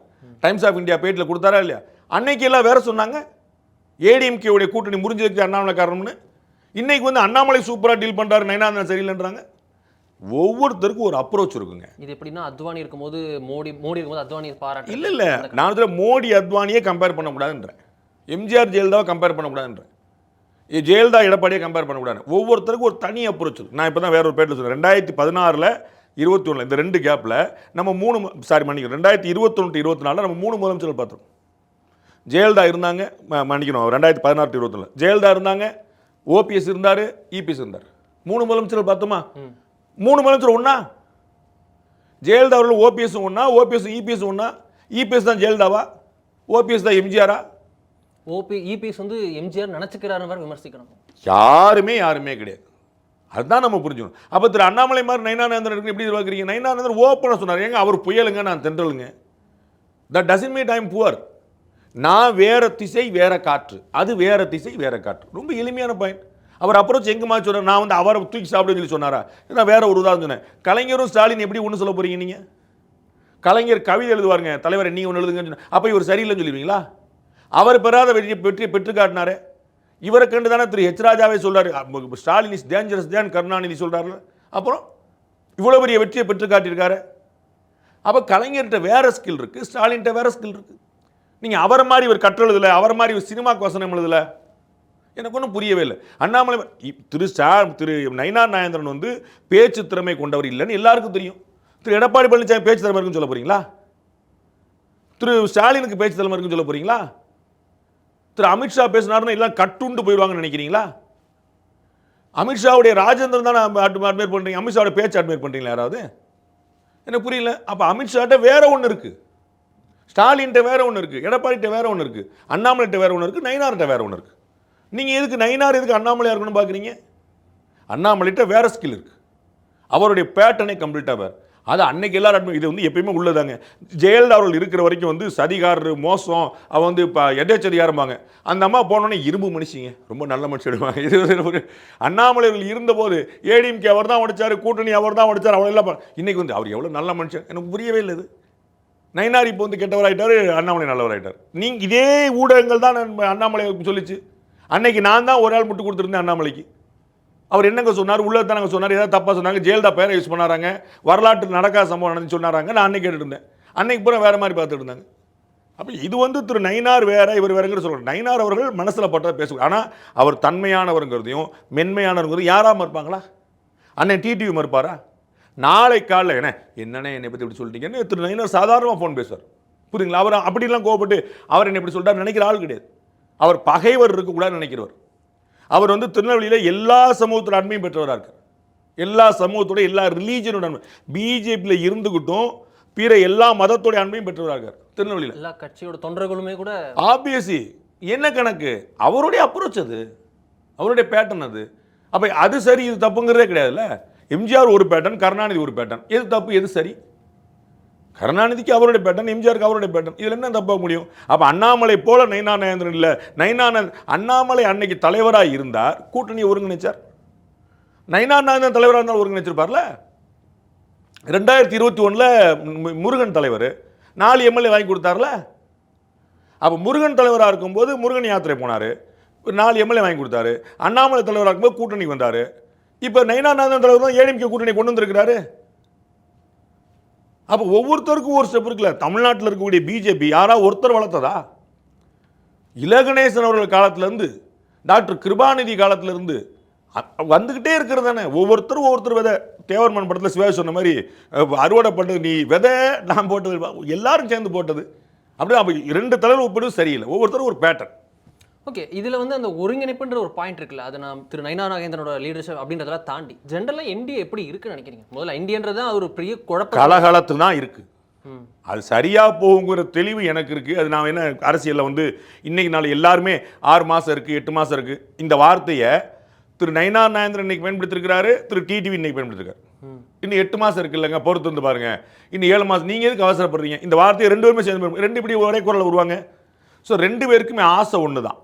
டைம்ஸ் ஆஃப் இந்தியா பேட்டியில் கொடுத்தாரா இல்லையா? அன்னைக்கு எல்லாம் வேற சொன்னாங்க ஏடிஎம்கேவுடைய கூட்டணி முறிஞ்சதுக்கு அண்ணாமலை காரணம்னு. இன்னைக்கு அண்ணாமலை சூப்பராக டீல் பண்ணுறாரு, நயினார் சரியில்லைன்றாங்க. ஒவ்வொருத்தருக்கும் ஒரு அப்ரோச் இருக்குங்க. இது எப்படின்னா அத்வானி இருக்கும்போது மோடி இருக்கும்போது அத்வானி பாராட்டு இல்லை நான் மோடி அத்வானியே கம்பேர் பண்ணக்கூடாதுன்றேன், எம்ஜிஆர் ஜெயலலிதாவை கம்பேர் பண்ணக்கூடாதுன்றேன், ஜெயலலிதா எடப்பாடியை கம்பேர் பண்ணக்கூடாது. ஒவ்வொருத்தருக்கும் ஒரு தனி அப்ரோச் இருக்கு. நான் இப்போ தான் வேற ஒரு பேட்டில் சொல்கிறேன். 2016 21 இந்த 2 கேப்பில் நம்ம 2021 24 நம்ம 3 முதலமைச்சர்கள் பார்த்தோம். ஜெயலலிதா இருந்தாங்க, மன்னிக்கணும் 2016 21 ஜெயலலிதா இருந்தாங்க, ஓபிஎஸ் இருந்தார், இபிஎஸ் இருந்தார். 3 முதலமைச்சர்கள் பார்த்தோமா? 3 முதலமைச்சர் ஒன்றா? ஜெயலலிதா அவர்கள் ஓபிஎஸ் ஒன்றா? ஓபிஎஸ் இபிஎஸ் ஒன்றா? இபிஎஸ் தான் ஜெயலலிதாவா? ஓபிஎஸ் தான் எம்ஜிஆரா? இபிஎஸ் எம்ஜிஆர் நினைச்சுக்கிறாரு விமர்சிக்கணும். யாருமே கிடையாது. அதுதான் நம்ம புரிஞ்சுக்கணும். அப்போ திரு அண்ணாமலை மாதிரி நயினார் நாகேந்திரன் எப்படி எதிர்பார்க்குறீங்க? நயினார் நாகேந்திரன் ஓப்பனாக சொன்னார், ஏங்க அவர் புயலுங்க, நான் தென்றலுங்க. That doesn't mean I am poor. நான் வேற திசை வேற காற்று, அது வேற திசை வேற காற்று. ரொம்ப எளிமையான பாயிண்ட். அவர் அப்ரோச் எங்கே மாதிரி சொன்னார்? நான் அவரை தூக்கி சாப்பிடுன்னு சொல்லி சொன்னாரா? நான் வேற ஒரு உதாரணம் சொன்னேன். கலைஞரும் ஸ்டாலின் எப்படி ஒன்று சொல்ல போறீங்க? நீங்கள் கலைஞர் கவிதை எழுதுவாருங்க, தலைவர் நீங்கள் ஒன்று எழுதுங்கன்னு சொன்ன அப்போ இவர் சரியில்லைன்னு சொல்லிடுவீங்களா? அவர் பெறாத வெற்றியை பெற்று காட்டினாரே. இவரை கண்டு தானே திரு ஹெச் ராஜாவே சொல்றாரு, ஸ்டாலின் இஸ் டேஞ்சரஸ் தான் கருணாநிதி சொல்றாருல. அப்புறம் இவ்வளோ பெரிய வெற்றியை பெற்று காட்டியிருக்காரு. அப்போ கலைஞர்கிட்ட வேற ஸ்கில் இருக்கு, ஸ்டாலின்கிட்ட வேற ஸ்கில் இருக்கு. நீங்கள் அவரை மாதிரி இவர் கற்று எழுதலை, அவரை மாதிரி ஒரு சினிமாக்கு வசனம் எழுதலை. எனக்கு ஒன்றும் புரியவே இல்லை. அண்ணாமலை திரு நயினார் நாகேந்திரன் வந்து பேச்சு திறமை கொண்டவர் இல்லைன்னு எல்லாருக்கும் தெரியும். திரு எடப்பாடி பழனிசாமி பேச்சு திறமை இருக்குன்னு சொல்ல போறீங்களா? திரு ஸ்டாலினுக்கு பேச்சு திறமை இருக்குன்னு சொல்ல போறீங்களா? திரு அமித்ஷா பேசினாருன்னு எல்லாம் கட்டுண்டு போயிடுவாங்கன்னு நினைக்கிறீங்களா? அமித்ஷாவுடைய ராஜேந்திரன் தானே அட்மையர் பண்ணுறீங்க, அமித்ஷாவோட பேச்சு அட்மையர் பண்ணுறீங்களா யாராவது? எனக்கு புரியல. அப்போ அமித்ஷாட்ட வேற ஒன்று இருக்குது, ஸ்டாலின்கிட்ட வேற ஒன்று இருக்குது, எடப்பாடிகிட்ட வேற ஒன்று இருக்குது, அண்ணாமலைகிட்ட வேற ஒன்று இருக்குது, நயினார்கிட்ட வேற ஒன்று இருக்குது. நீங்கள் எதுக்கு நயினார் எதுக்கு அண்ணாமலையாக இருக்கணும்னு பார்க்குறீங்க? அண்ணாமலைகிட்ட வேற ஸ்கில் இருக்குது, அவருடைய பேட்டர்னே கம்ப்ளீட்டாக வேறு. அது அன்னைக்கு எல்லாரும் இது வந்து எப்பயுமே உள்ளதாங்க. ஜெயலலிதா அவர்கள் இருக்கிற வரைக்கும் வந்து சதிகாரர் மோசம், அவன் வந்து இப்போ எதேச்சதிகாரம்பாங்க. அந்த அம்மா போனோடனே இரும்பு மனுஷிங்க, ரொம்ப நல்ல மனுஷன் எடுவாங்க. இது அண்ணாமலை அவர்கள் இருந்தபோது ஏடிஎம்கே அவர் தான் உடைச்சார், கூட்டணி அவர் தான் உடைச்சார், அவ்வளோ எல்லாம். இன்னைக்கு வந்து அவர் எவ்வளோ நல்ல மனுஷன் எனக்கு புரியவே இல்லை. இது நயினார் இப்போ வந்து கெட்டவராயிட்டார், அண்ணாமலை நல்லவராயிட்டார். நீங்கள் இதே ஊடகங்கள் தான் அண்ணாமலை சொல்லிச்சு. அன்னைக்கு நான் தான் ஒரு ஆள் முட்டு கொடுத்துருந்தேன் அண்ணாமலைக்கு. அவர் என்னங்க சொன்னார், உள்ளது தான் சொன்னார், ஏதாவது தப்பாக சொன்னாங்க, ஜெயலலிதா பேரை யூஸ் பண்ணாராங்க, வரலாற்று நடக்காத சம்பவம் நடந்து சொன்னாராங்க. நான் அன்னைக்கு கேட்டுட்டு இருந்தேன், அன்னைக்கு பூரா வேறு மாதிரி பார்த்துட்டு இருந்தாங்க. அப்போ இது வந்து திரு நயினார் வேற இவர் வேறங்கிற சொல்கிறார். நயினார் அவர்கள் மனசில் பட்டதை பேசுவார். ஆனால் அவர் தன்மையானவருங்கிறதையும் மென்மையானவங்கிறதையும் யாராமல் இருப்பாங்களா? அண்ணன் டிடிவி மறுப்பாரா? நாளை காலைல என்னென்ன என்னை பற்றி இப்படி சொல்லிட்டீங்கன்னு திரு நயினார் சாதாரணமாக ஃபோன் பேசுவார். புரியுங்களா? அவர் அப்படிலாம் கோவப்பட்டு அவர் என்னை இப்படி சொல்லிட்டார் நினைக்கிற ஆள் கிடையாது. அவர் பகைவர் இருக்கக்கூடாதுன்னு நினைக்கிறவர். அவர் வந்து திருநெல்வேலியில் எல்லா சமூகத்தோட அண்மையும் பெற்றவராக இருக்கார். எல்லா சமூகத்தோட எல்லா ரிலீஜனோட அண்மை, பிஜேபியில் இருந்துக்கிட்டும் பிற எல்லா மதத்தோட அண்மையும் பெற்றவராக இருக்கார் திருநெல்வேலியில். எல்லா கட்சியோட தொண்டர்களுமே கூட ஆப்வியஸ்லி என்ன கணக்கு, அவருடைய அப்ரோச் அது, அவருடைய பேட்டர்ன் அது. அப்போ அது சரி இது தப்புங்கிறதே கிடையாதுல்ல. எம்ஜிஆர் ஒரு பேட்டர்ன், கருணாநிதி ஒரு பேட்டர்ன், எது தப்பு எது சரி? கருணாநிதிக்கு அவருடைய பேட்டன், எம்ஜிஆருக்கு அவருடைய பேட்டன், இதில் என்ன தப்பாக முடியும்? அப்போ அண்ணாமலை போல நயினார் நாகேந்திரன் இல்லை. அண்ணாமலை அன்னைக்கு தலைவராக இருந்தார், கூட்டணியை ஒருங்கிணைச்சார். நயினார் நாகேந்திரன் தலைவராக இருந்தால் ஒருங்கிணைச்சிருப்பார்ல. 2021 முருகன் தலைவர் 4 எம்எல்ஏ வாங்கி கொடுத்தார்ல. அப்போ முருகன் தலைவராக இருக்கும்போது முருகன் யாத்திரை போனார், 4 எம்எல்ஏ வாங்கி கொடுத்தாரு. அண்ணாமலை தலைவராக இருக்கும்போது கூட்டணி வந்தார். இப்போ நயினார் நாகேந்திரன் தலைவர் தான் ஏடிஎம்கே கூட்டணி கொண்டு வந்திருக்கிறாரு. அப்போ ஒவ்வொருத்தருக்கும் ஒரு ஸ்டெப் இருக்குல்ல. தமிழ்நாட்டில் இருக்கக்கூடிய பிஜேபி யாராவது ஒருத்தர் வளர்த்ததா? இலகணேசன் அவர்கள் காலத்திலேருந்து டாக்டர் கிருபாநிதி காலத்திலேருந்து வந்துக்கிட்டே இருக்கிறது தானே. ஒவ்வொருத்தரும் ஒவ்வொருத்தர் விதை. தேவர்மன் படத்தில் சிவாஜி சொன்ன மாதிரி அறுவடை பண்ணது நீ விதை, நான் போட்டது, எல்லாரும் சேர்ந்து போட்டது. அப்படியே அப்போ 2 தலைவர் ஒப்பிடும் சரியில்லை. ஒவ்வொருத்தரும் ஒரு பேட்டர்ன். ஓகே, இதில் வந்து அந்த ஒருங்கிணைப்புன்ற ஒரு பாயிண்ட் இருக்குல்ல, அது நான் திரு நயினார் நாகேந்திரனோட லீடர்ஷிப் அப்படின்றதெல்லாம் தாண்டி ஜென்ரலாக என்டிஏ எப்படி இருக்குன்னு நினைக்கிறீங்க? முதல்ல இந்தியன்றது தான் ஒரு பெரிய குழப்பம், கலகலத்து தான் இருக்குது. அது சரியாக போகுங்கிற தெளிவு எனக்கு இருக்குது. அது நான் என்ன அரசியலில் வந்து இன்றைக்கி நாள் எல்லாருமே 6 மாதம் இருக்குது, 8 மாதம் இருக்குது, இந்த வார்த்தையை திரு நயினார் நாகேந்திரன் இன்னைக்கு பயன்படுத்திருக்கிறாரு, திரு டிடிவி இன்னைக்கு பயன்படுத்திருக்காரு. இன்னும் 8 மாதம் இருக்கு இல்லைங்க, பொறுத்து வந்து பாருங்க. இன்னும் 7 மாதம். நீங்கள் எதுக்கு அவசரப்படுறீங்க? இந்த வார்த்தையை 2 பேருமே சேர்ந்து 2 இப்படி ஒரே குரலில் வருவாங்க. ஸோ 2 பேருக்குமே ஆசை ஒன்று தான்,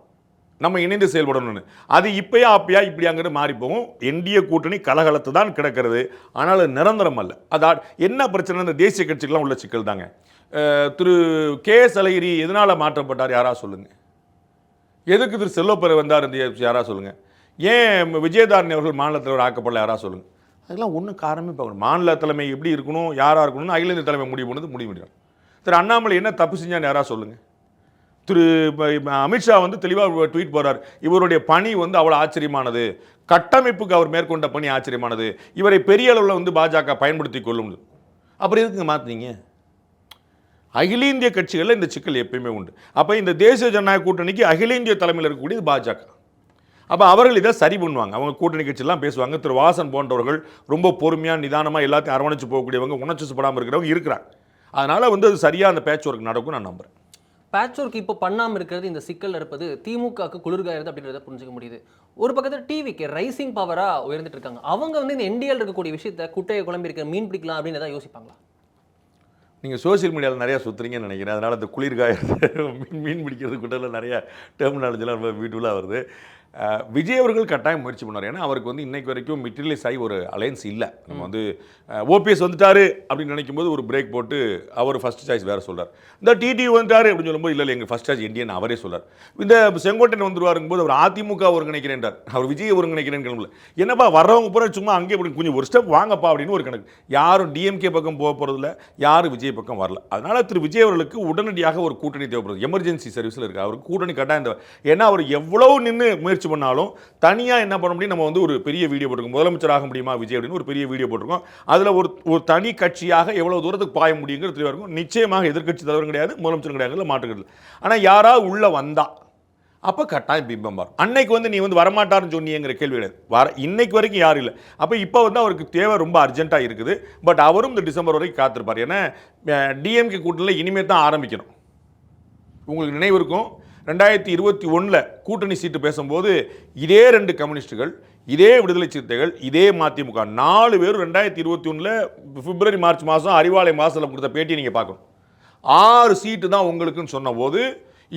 நம்ம இணைந்து செயல்படணும்னு. அது இப்பயா அப்பயா இப்படி அங்கிட்டு மாறி போகும். என்டிஏ கூட்டணி கலகலத்து தான் கிடக்கிறது, ஆனால் நிரந்தரம் அல்ல. அதான் என்ன பிரச்சனை, இந்த தேசிய கட்சிக்கெல்லாம் உள்ள சிக்கல் தாங்க. திரு கே.எஸ். அழகிரி எதனால் மாற்றப்பட்டார் யாரா சொல்லுங்கள்? எதுக்கு திரு செல்வப்பிறை வந்தார் யாரா சொல்லுங்கள்? ஏன் விஜயதாரணி அவர்கள் மாநில தலைவர் ஆக்கப்படல யாரா சொல்லுங்கள்? அதெல்லாம் ஒன்றும் காரணமே பார்க்கணும். மாநில தலைமை எப்படி இருக்கணும், யாராக இருக்கணும்னு அகில இந்திய தலைமை முடிவு பண்ணது முடிவு. திரு அண்ணாமலை என்ன தப்பு செஞ்சான்னு யாரா சொல்லுங்கள்? திரு அமித்ஷா வந்து தெளிவாக ட்வீட் போகிறார், இவருடைய பணி வந்து அவ்வளோ ஆச்சரியமானது, கட்டமைப்புக்கு அவர் மேற்கொண்ட பணி ஆச்சரியமானது, இவரை பெரிய அளவில் வந்து பாஜக பயன்படுத்தி கொள்ளும். அப்புறம் எதுக்கு மாற்றினீங்க? அகில இந்திய கட்சிகளில் இந்த சிக்கல் எப்பயுமே உண்டு. அப்போ இந்த தேசிய ஜனநாயக கூட்டணிக்கு அகில இந்திய தலைமையில் இருக்கக்கூடியது பாஜக. அப்போ அவர்கள் இதை சரி பண்ணுவாங்க. அவங்க கூட்டணி கட்சியெல்லாம் பேசுவாங்க. திரு வாசன் போன்றவர்கள் ரொம்ப பொறுமையாக நிதானமாக எல்லாத்தையும் அரவணைச்சு போகக்கூடியவங்க, உணர்ச்சிப்படாமல் இருக்கிறவங்க இருக்கிறாங்க. அதனால் வந்து அது சரியாக அந்த பேட்ச் ஒர்க் நடக்கும் நான் நம்புகிறேன். பேட்ச் ஒர்க் இப்போ பண்ணாமல் இருக்கிறது, இந்த சிக்கல் இருப்பது திமுகவுக்கு குளிர்காயிருது அப்படின்றத புரிஞ்சுக்க முடியுது. ஒரு பக்கத்தில் டிவிக்கு ரைசிங் பவராக உயர்ந்துட்டு இருக்காங்க. அவங்க வந்து இந்த என்டிஎல் இருக்கக்கூடிய விஷயத்தை குட்டையை குழம்பி இருக்க மீன் பிடிக்கலாம் அப்படின்னு எதாவது யோசிப்பாங்களா? நீங்கள் சோசியல் மீடியாவில் நிறையா சுற்றுறீங்கன்னு நினைக்கிறேன். அதனால் அந்த குளிர்காய மீன் பிடிக்கிறது குட்டையில் நிறையா டெர்மினாலஜிலாம் ரொம்ப பியூட்டிஃபுல்லாக வருது. விஜய் அவர்கள் கட்டாயம் முயற்சி பண்ணார். ஏன்னா அவருக்கு வந்து இன்னைக்கு வரைக்கும் மெட்டீரியலைஸ் ஆகி ஒரு அலையன்ஸ் இல்லை. நம்ம வந்து ஓபிஎஸ் வந்துட்டாரு அப்படின்னு நினைக்கும் போது ஒரு பிரேக் போட்டு அவர் ஃபர்ஸ்ட் சாய்ஸ் வேறு சொல்கிறார். இந்த டிடி வந்துட்டாரு அப்படின்னு சொல்லும்போது இல்லை எங்கள் ஃபர்ஸ்ட் சாய்ஸ் இந்தியன் அவரே சொல்கிறார். இந்த செங்கோட்டையன் வந்துருவாருங்கும்போது அவர் அதிமுக ஒருங்கிணைக்கிறேன்றார், அவர் விஜய் ஒருங்கிணைக்கிறேன்னு கிளம்பல. என்னப்பா வர்றவங்க பூரா சும்மா அங்கே இப்படி கொஞ்சம் ஒரு ஸ்டெப் வாங்கப்பா அப்படின்னு ஒரு கணக்கு. யாரும் டிஎம்கே பக்கம் போக போகிறதில்ல, யாரும் விஜய் பக்கம் வரல. அதனால் திரு விஜய் அவர்களுக்கு உடனடியாக ஒரு கூட்டணி தேவைப்படுது. எமர்ஜென்சி சர்வீஸில் இருக்குது, அவருக்கு கூட்டணி கட்டாயம். ஏன்னா அவர் எவ்வளவு நின்று முயற்சி பண்ணாலும் தனியாக என்ன பண்ண முடியும், நம்ம வந்து ஒரு பெரிய வீடியோ போட்டிருக்கோம், முதலமைச்சர் ஆக முடியுமா விஜய் அப்படின்னு ஒரு பெரிய வீடியோ போட்டிருக்கோம். அதில் ஒரு தனி கட்சியாக எவ்வளவு தூரத்துக்கு பாய முடியுங்கிறது தெளிவாக இருக்கும். நிச்சயமாக எதிர்க்கட்சி தலைவரும் கிடையாது, முதலமைச்சரும் கிடையாது, மாற்றுக்கிறது. ஆனால் யாராவது உள்ள வந்தா அப்போ கட்டாயம் பிம்பம் வரும். அன்னைக்கு வந்து நீ வந்து வரமாட்டாருன்னு சொன்னீங்கிற கேள்வி கிடையாது. இன்னைக்கு வரைக்கும் யாரும் இல்லை. அப்போ இப்போ வந்து அவருக்கு தேவை ரொம்ப அர்ஜென்ட்டாக இருக்குது. பட் அவரும் இந்த டிசம்பர் வரைக்கும் காத்திருப்பார். ஏன்னா டிஎம்கே கூட்டணியில் இனிமேல் தான் ஆரம்பிக்கணும். உங்களுக்கு நினைவு இருக்கும், 2021 கூட்டணி சீட்டு பேசும்போது இதே 2 கம்யூனிஸ்டுகள், இதே விடுதலை சிறுத்தைகள், இதே மதிமுக 4 பேரும் 2021 பிப்ரவரி மார்ச் மாதம் அறிவாலய மாதத்தில் கொடுத்த பேட்டியை நீங்கள் பார்க்கணும். 6 சீட்டு தான் உங்களுக்குன்னு சொன்ன போது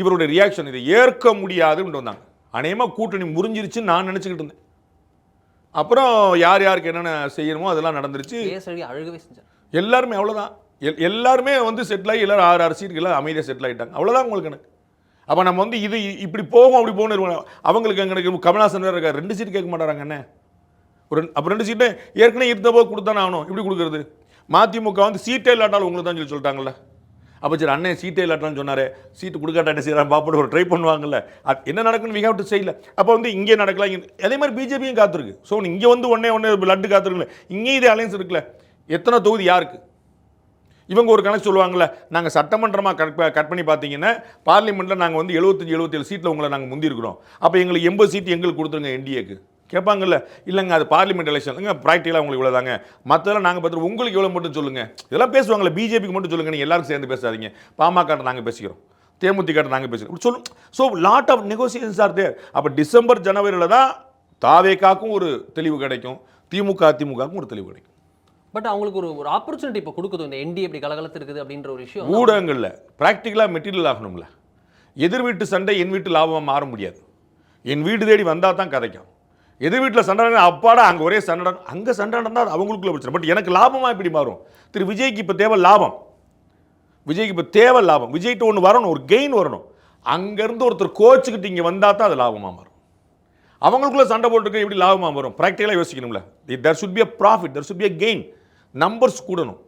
இவருடைய ரியாக்ஷன் இதை ஏற்க முடியாதுன்னு வந்தாங்க. அநேகமாக கூட்டணி முறிஞ்சிருச்சுன்னு நான் நினச்சிக்கிட்டு இருந்தேன். அப்புறம் யார் யாருக்கு என்னென்ன செய்யணுமோ அதெல்லாம் நடந்துருச்சு. அழுகவே செஞ்சார். எல்லாருமே அவ்வளோதான். எல்லாருமே வந்து செட்டில் ஆகி எல்லாரும் 6 சீட்டுக்கு எல்லாம் அமைதியாக செட்டில் ஆகிட்டாங்க. அவ்வளோதான் உங்களுக்கு எனக்கு. அப்போ நம்ம வந்து இது இப்படி போகும் அப்படி போகணும். அவங்களுக்கு எங்களுக்கு கமல்ஹாசன் வேறு இருக்கார், 2 சீட்டு கேட்க மாட்டாங்க என்ன அப்போ 2 சீட்டு ஏற்கனவே இருந்தப்போ கொடுத்தானே ஆகணும். இப்படி கொடுக்குறது. மதிமுக வந்து சீட்டே இல்லாட்டாலும் உங்களுக்கு தான் சொல்லி சொல்லிட்டாங்கல்ல. அப்போ சரி அண்ணன் சீட்டே இல்லாட்டான்னு சொன்னார், சீட்டு கொடுக்காட்டா என்ன செய்யறான் பாப்போட ஒரு ட்ரை பண்ணுவாங்கல்ல. அது என்ன நடக்குன்னு வி ஹேவ் டு செய்யல. அப்போ வந்து இங்கே நடக்கலாம், இங்கே அதே மாதிரி பிஜேபியும் காத்திருக்கு. ஸோ இங்கே வந்து ஒன்னே லட்டு காத்திருக்குல்ல, இங்கேயும் இதே அலையன்ஸ் இருக்குல்ல. எத்தனை தொகுதி யாருக்கு? இவங்க ஒரு கணக்கு சொல்லுவாங்கள்ல, நாங்கள் சட்டமன்றமாக கட் பண்ணி பார்த்தீங்கன்னா பார்லிமெண்ட்டில் நாங்கள் வந்து 75-77 சீட்டில் உங்களை நாங்கள் முந்திருக்கிறோம், அப்போ எங்களுக்கு 80 சீட்டு எங்களுக்கு கொடுத்துருங்க என்டிஏக்கு கேட்பாங்கல்ல. இல்லைங்க அது பார்லிமெண்ட் எலெக்ஷன் இல்லைங்க, ப்ராக்டிக்கலாக உங்களுக்கு இவ்வளோ தாங்க, மற்றெல்லாம் நாங்கள் பார்த்துட்டு உங்களுக்கு எவ்வளோ மட்டும் சொல்லுங்கள். இதெல்லாம் பேசுவாங்கள்ல, பிஜேபிக்கு மட்டும் சொல்லுங்கள், நீங்கள் எல்லாரும் சேர்ந்து பேசாதீங்க, பாமக நாங்கள் பேசிக்கிறோம், தேமுதிக நாங்கள் பேசிக்கிறோம் சொல்லும். So lot of negotiations are there. அப்போ டிசம்பர் ஜனவரியில் தான் தாவேக்காக்கும் ஒரு தெளிவு கிடைக்கும், அதிமுகவுக்கும் ஒரு தெளிவு கிடைக்கும். பட் அவங்களுக்கு ஒரு ஆப்பர்ச்சுனிட்டி இப்போ கொடுக்குது, இந்த என்டி எப்படி கலகலத்து இருக்குது அப்படின்ற ஒரு விஷயம். ஊடகங்களில் ப்ராக்டிக்கலாக மெட்டீரியல் ஆகணும்ல. எதிர் வீட்டு சண்டை என் வீட்டு லாபமாக மாற முடியாது. என் வீடு தேடி வந்தால் தான் கதைக்கும். எதிர் வீட்டில் சண்டை அப்பாடா அங்கே ஒரே சண்டை, அங்கே சண்டை நடந்தால் அது அவங்களுக்குள்ள பிரச்சனை. பட் எனக்கு லாபமாக இப்படி மாறும். திரு விஜய்க்கு இப்போ தேவை லாபம். விஜய்க்கு இப்போ தேவை லாபம். விஜய்கிட்ட ஒன்று வரணும், ஒரு கெயின் வரணும். அங்கேருந்து ஒருத்தர் கோச்சுக்கிட்டு இங்கே வந்தால் தான் அது லாபமாக மாறும். அவங்களுக்குள்ள சண்டை போட்டுருக்கு எப்படி லாபமாக வரும்? ப்ராக்டிக்கலாக யோசிக்கணும்ல. there should be a profit, there should be a gain. Numbers கூடணும்.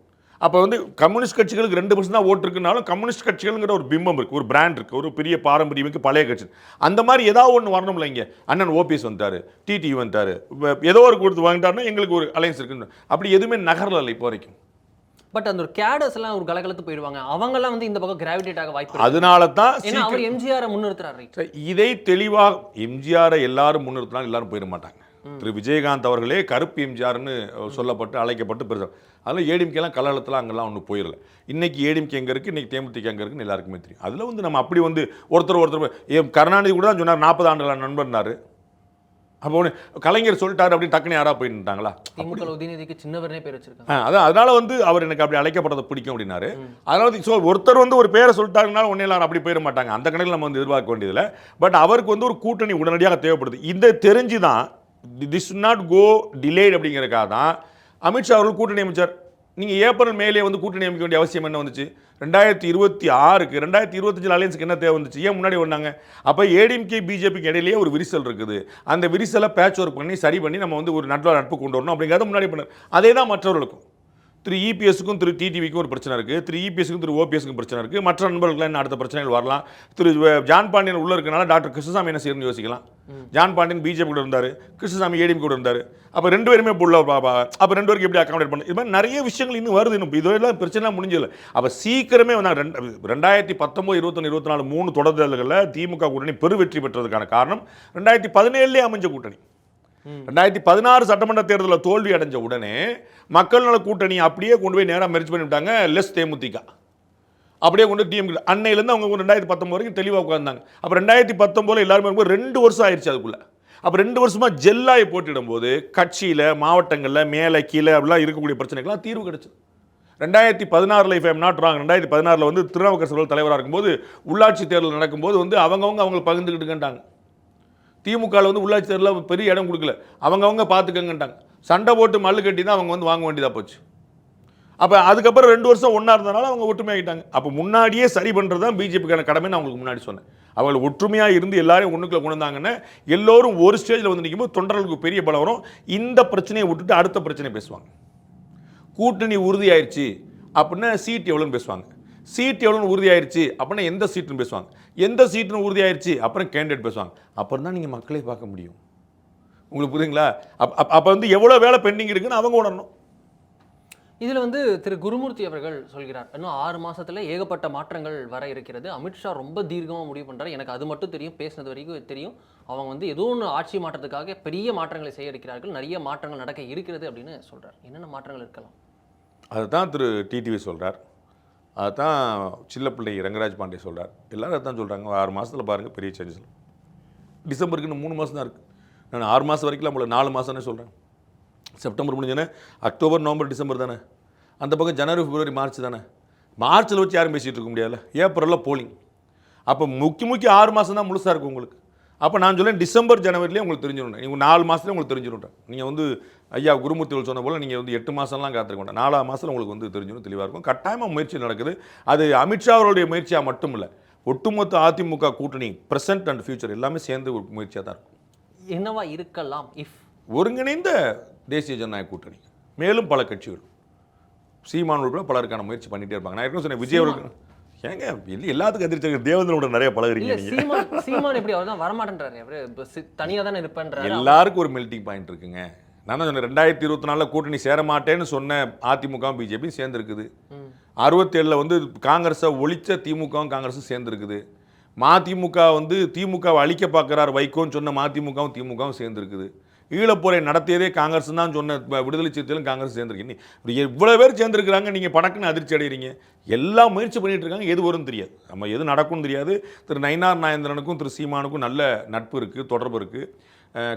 அப்போ வந்து கம்யூனிஸ்ட் கட்சிகளுக்கு 2% தான் ஓட்டு இருக்குனாலும் கம்யூனிஸ்ட் கட்சிகள்ங்கிற ஒரு பிம்பம் இருக்குது, ஒரு பிராண்ட் இருக்குது, ஒரு பெரிய பாரம்பரியம் இருக்குது, பழைய கட்சி. அந்த மாதிரி ஏதாவது ஒன்று வரணும்ல. இங்கே அண்ணன் ஓபிஎஸ் வந்துட்டார், டிடி வந்துட்டார், ஏதோ ஒரு கொடுத்து வாங்கிட்டாருன்னா எங்களுக்கு ஒரு அலையன்ஸ் இருக்குன்னு. அப்படி எதுவுமே நகரல இப்போ வரைக்கும். பட் அந்த ஒரு கேடர்ஸ் எல்லாம் ஒரு கலகலத்து போயிடுவாங்க. அவங்கெல்லாம் வந்து இந்த பக்கம் கிராவிடேட் ஆக வாய்ப்பு. அதனால தான் அவர் எம்ஜிஆரை முன்னிறுத்துறாரு. இதை தெளிவாக எம்ஜிஆரை எல்லாரும் முன்னிறுத்தினாலும் எல்லாரும் போயிட மாட்டாங்க. திரு விஜயகாந்த் அவர்களே கருப்பு எம்ஜிஆர்னு சொல்லப்பட்டு அழைக்கப்பட்டு பெருசாக. அதில் ஏடிஎம்கேலாம் கலகலத்தில் அங்கெல்லாம் ஒன்றும் போயிடல. இன்றைக்கி ஏடிஎம்கே எங்கே இருக்குது, இன்றைக்கி தேமுதிக எங்கே இருக்குன்னு எல்லாருக்குமே தெரியும். அதில் வந்து நம்ம அப்படி வந்து ஒருத்தர் கருணாநிதி கூட தான் சொன்னார் 40 ஆண்டுகள் நண்பர்னாரு. அப்போ ஒன்று கலைஞர் சொல்லிட்டாரு அப்படின்னு டக்குனு யாராக போயிட்டாங்களா? திமுக உதயநிதிக்கு சின்னவரனே பேர் வச்சிருக்காங்க. அதனால வந்து அவர் எனக்கு அப்படி அழைக்கப்படுறதை பிடிக்கும் அப்படின்னாரு. அதனால ஒருத்தர் வந்து ஒரு பேரை சொல்லிட்டாருனால ஒன்னே எல்லாரும் அப்படி போயிட மாட்டாங்க. அந்த கணக்கில் நம்ம வந்து எதிர்பார்க்க வேண்டியதில்லை. பட் அவருக்கு வந்து ஒரு கூட்டணி உடனடியாக தேவைப்படுது. இந்த தெரிஞ்சு தான் திஸ் நாட் கோ டிலேட் அப்படிங்கிறக்காக தான் அமித்ஷா அவர்கள் கூட்டணி அமைச்சார். நீங்கள் ஏப்ரல் மேலே வந்து கூட்டணி அமைக்க வேண்டிய அவசியம் என்ன வந்துச்சு? 2026க்கு 2025 அலையன்ஸுக்கு என்ன தேவை வந்துச்சு? ஏன் முன்னாடி வந்தாங்க? அப்போ ஏடிஎம்கே பிஜேபிக்கு இடையிலேயே ஒரு விரிசல் இருக்குது. அந்த விரிசலை பேட்ச் ஒர்க் பண்ணி சரி பண்ணி நம்ம வந்து ஒரு நட்பு கொண்டு வரணும் அப்படிங்கிறத முன்னாடி பண்ணார். அதே தான் மற்றவர்களுக்கும். திரு இபிஎஸ்க்கும் திரு டிடிவிக்கும் ஒரு பிரச்சனை இருக்குது, திரு இபிஎஸ்க்கும் திரு ஓபிஎஸ்க்கும் பிரச்சனை இருக்குது. மற்ற நண்பர்களுக்கு என்ன அடுத்த பிரச்சனைகள் வரலாம். திரு ஜான் பாண்டியன் உள்ள இருக்கனால டாக்டர் கிருஷ்ணசாமி என்ன செய்யணும்னு யோசிக்கலாம். ஜான் பாண்டியன் பிஜேபி கூட இருந்தார், கிருஷ்ணசாமி ஏடிஎம் கூட இருந்தார். அப்போ 2 பேருமே புள்ள அப்போ 2 பேருக்கு எப்படி அக்காமடேட் பண்ணு? இது மாதிரி நிறைய விஷயங்கள் இன்னும் வருது. இன்னும் இதெல்லாம் பிரச்சனை முடிஞ்சதில்லை. அப்போ சீக்கிரமே வந்தாங்க. 2019, 21, 24 3 தொடர் தேர்தல்களில் திமுக கூட்டணி பெரு வெற்றி பெற்றதுக்கான காரணம் 2017 அமைஞ்ச கூட்டணி. 2016 சட்டமன்ற தேர்தலில் தோல்வி அடைஞ்ச உடனே மக்கள் நல கூட்டணி அப்படியே கொண்டு போய் நேராக மெர்ஜ் பண்ணிவிட்டாங்க. லெஸ் தேமுதிக அப்படியே கொண்டு டிஎம்கே. அன்னையிலேருந்து அவங்க 2019 வரைக்கும் தெளிவாக உட்கார்ந்தாங்க. அப்போ 2019 எல்லாருமே 2 வருஷம் ஆயிடுச்சு அதுக்குள்ளே. அப்போ 2 வருஷமாக ஜெல்லாகி போட்டிடும் போது கட்சியில் மாவட்டங்களில் மேலே கீழே அப்படிலாம் இருக்கக்கூடிய பிரச்சனைகள்லாம் தீர்வு கிடைச்சது. 2016 if I am not wrong, 2016 வந்து திருநாவுக்கரசர் தலைவராக இருக்கும்போது உள்ளாட்சி தேர்தல் நடக்கும்போது வந்து அவங்களுக்கு பகிர்ந்துக்கிட்டுக்கிட்டாங்க. திமுகவில் வந்து உள்ளாட்சி தேர்தலில் பெரிய இடம் கொடுக்கல, அவங்க பார்த்துக்கங்கன்ட்டாங்க. சண்டை போட்டு மல்லு கட்டி தான் அவங்க வந்து வாங்க வேண்டியதாக போச்சு. அப்போ அதுக்கப்புறம் 2 வருஷம் ஒன்றா இருந்தனால அவங்க ஒற்றுமையாகிட்டாங்க. அப்போ முன்னாடியே சரி பண்ணுறது தான் பிஜேபிக்கான கடமைன்னு அவங்களுக்கு முன்னாடி சொன்னேன். அவங்க ஒற்றுமையாக இருந்து எல்லாரையும் ஒன்றுக்குள்ள கொண்டு வந்தாங்கன்னா எல்லோரும் ஒரு ஸ்டேஜில் வந்து நிற்கும்போது தொண்டர்களுக்கு பெரிய பலம் வரும். இந்த பிரச்சனையை விட்டுட்டு அடுத்த பிரச்சனையை பேசுவாங்க. கூட்டணி உறுதியாயிருச்சு அப்படின்னா சீட் எவ்வளோன்னு பேசுவாங்க. சீட் எவ்வளோன்னு உறுதியாயிருச்சு அப்படின்னா எந்த சீட்டுன்னு பேசுவாங்க. எந்த சீட்டுன்னு உறுதியாயிருச்சு அப்புறம் கேண்டிடேட் பேசுவாங்க. அப்புறம் தான் நீங்கள் மக்களை பார்க்க முடியும். உங்களுக்கு புரியுதுங்களா? அப்போ வந்து எவ்வளோ வேலை பெண்டிங் இருக்குன்னு அவங்க உணரணும். இதில் வந்து திரு குருமூர்த்தி அவர்கள் சொல்கிறார், இன்னும் 6 மாசத்துல ஏகப்பட்ட மாற்றங்கள் வர இருக்கிறது. அமித்ஷா ரொம்ப தீர்க்கமாக முடிவு பண்ணுறாரு. எனக்கு அது மட்டும் தெரியும், பேசினது வரைக்கும் தெரியும். அவங்க வந்து ஏதோ ஒன்று ஆட்சி மாற்றத்துக்காக பெரிய மாற்றங்களை செய்ய இருக்கிறார்கள், நிறைய மாற்றங்கள் நடக்க இருக்கிறது அப்படின்னு சொல்கிறார். என்னென்ன மாற்றங்கள் இருக்கலாம்? அதுதான் திரு டிடிவி சொல்கிறார். அதுதான் சில்லப்பிள்ளை ரங்கராஜ் பாண்டே சொல்கிறார். எல்லாரும் அதுதான் சொல்கிறாங்க. 6 மாதத்தில் பாருங்கள் பெரிய சேஞ்சஸ். டிசம்பருக்கு இன்னும் 3 மாதம் தான் இருக்குது. நான் 6 மாதம் வரைக்கும் நம்மள 4 மாதம்னு சொல்கிறேன். செப்டம்பர் முடிஞ்சோன்னே அக்டோபர், நவம்பர், டிசம்பர் தானே. அந்த பக்கம் ஜனவரி, பிப்ரவரி, மார்ச் தானே. மார்ச்சில் வச்சு யாரும் பேசிகிட்டு இருக்க முடியாது. ஏப்ரலில் போலிங். அப்போ முக்கிய 6 மாதம் தான் முழுசாக இருக்கும் உங்களுக்கு. அப்போ நான் சொல்லேன் டிசம்பர், ஜனவரிலேயே உங்களுக்கு தெரிஞ்சிடும். நீங்கள் 4 மாதத்துலேயே உங்களுக்கு தெரிஞ்சிடும். நீங்கள் வந்து ஐயா குருமூர்த்திகள் சொன்ன போல் நீங்கள் வந்து 8 மாதம்லாம் காத்திருக்க வேண்டாம். 4ஆம் மாதத்தில் உங்களுக்கு வந்து தெரிஞ்சிடும், தெளிவாக இருக்கும். கட்டாயமாக முயற்சி நடக்குது. அது அமித்ஷா அவருடைய முயற்சியாக மட்டும் இல்லை, ஒட்டுமொத்த அதிமுக கூட்டணி ப்ரெசென்ட் அண்ட் ஃபியூச்சர் எல்லாமே சேர்ந்து ஒரு முயற்சியாக தான் இருக்கும். என்னவா இருக்கலாம்? ஒருங்கிணைந்த தேசிய ஜனநாயக கூட்டணி, மேலும் பல கட்சிகள், சீமான் உட்பட பலருக்கான முயற்சி பண்ணிகிட்டே இருப்பாங்க. நான் ஏற்கனவே சொன்னேன், விஜய் அவர்கள் ஏங்க எல்லாத்துக்கும் எதிர்த்து தேவேந்திரோட நிறைய பழகுறீங்க. சீமான் எப்படி அவர் தான் வரமாட்டேன்றாரு, அவர் தனியாக தானே இருப்பேன்றாரு. எல்லாருக்கும் ஒரு மெல்டிங் பாயிண்ட் இருக்குங்க. நான் தான் சொன்னேன் 2024 கூட்டணி சேர மாட்டேன்னு சொன்ன அதிமுக பிஜேபி சேர்ந்துருக்குது. 67 வந்து காங்கிரஸை ஒழிச்ச திமுகவும் காங்கிரஸும் சேர்ந்துருக்குது. மதிமுக வந்து திமுகவை அழிக்க பார்க்குறார் வைகோன்னு சொன்ன மதிமுகவும் திமுகவும் சேர்ந்துருக்குது. ஈழப்போரை நடத்தியதே காங்கிரஸ் தான் சொன்ன விடுதலை சிறுத்தைகளும் காங்கிரஸ் சேர்ந்துருக்கீங்க. இவ்வளோ பேர் சேர்ந்துருக்குறாங்க, நீங்கள் படக்குன்னு அதிர்ச்சி அடைகிறீங்க. எல்லாம் முயற்சி பண்ணிகிட்டு இருக்காங்க, எது வரும்னு தெரியாது, நம்ம எது நடக்கும்னு தெரியாது. திரு நயினார் நாகேந்திரனுக்கும் திரு சீமானுக்கும் நல்ல நட்பு இருக்குது, தொடர்பு இருக்குது.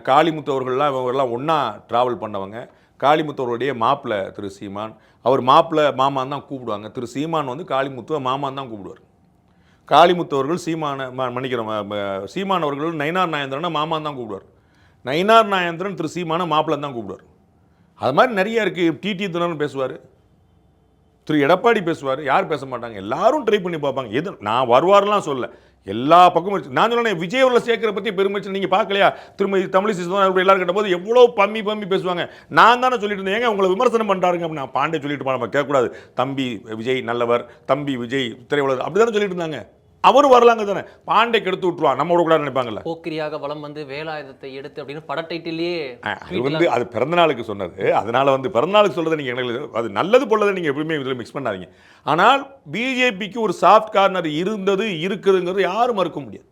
காளிமுத்து அவர்கள்லாம் இவங்கெல்லாம் ஒன்றா ட்ராவல் பண்ணவங்க. காளிமுத்து அவருடைய மாப்பிள்ளை திரு சீமான், அவர் மாப்பிள்ளை மாமான் தான் கூப்பிடுவாங்க. திரு சீமான் வந்து காளிமுத்துவை மாமான் தான் கூப்பிடுவார். காளிமுத்து அவர்கள் சீமான் அவர்கள் நயினார் நாகேந்திரனை மாமான் தான் கூப்பிடுவார். நயினார் நாகேந்திரன் திரு சீமான மாப்பிள்ளை தான் கூப்பிடுவார். அது மாதிரி நிறைய இருக்குது. டிடி தினகரன் பேசுவார், திரு எடப்பாடி பேசுவார். யார் பேச மாட்டாங்க? எல்லாரும் ட்ரை பண்ணி பார்ப்பாங்க. எது நான் வருவார்லாம் சொல்ல, எல்லா பக்கமும் நான் சொன்னேன். விஜய் அவர்களை சேர்க்கிற பற்றி பெருமைச்சு நீங்கள் பார்க்கலையா? திரும்ப தமிழிசை எல்லாரும் கேட்டபோது எவ்வளோ பம்மி பேசுவாங்க. நான் தானே சொல்லிட்டு இருந்தேன், ஏங்க உங்களை விமர்சனம் பண்ணுறாருங்க அப்படின்னு. நான் பாண்டே சொல்லிட்டு நம்ம கேட்கக்கூடாது, தம்பி விஜய் நல்லவர், தம்பி விஜய் திரையுலகம் அப்படி தானே சொல்லிட்டு இருந்தாங்க. அவரும் வரலாங்க தானே, பாண்டே கெடுத்து விட்டுருவான் நம்மளோட கூட நினைப்பாங்கல்ல. போக்கிரியாக வளம் வந்து வேலாயுதத்தை எடுத்து அப்படின்னு படத்தைட்டிலேயே அது வந்து அது பிறந்தநாளுக்கு சொன்னது. அதனால் வந்து பிறந்தநாளுக்கு சொல்கிறத நீங்கள் எனக்கு அது நல்லது போலதை நீங்கள் எப்பவுமே இதில் மிக்ஸ் பண்ணாதீங்க. ஆனால் பிஜேபிக்கு ஒரு சாஃப்ட் கார்னர் இருக்குதுங்கிறது யாரும் மறுக்க முடியாது.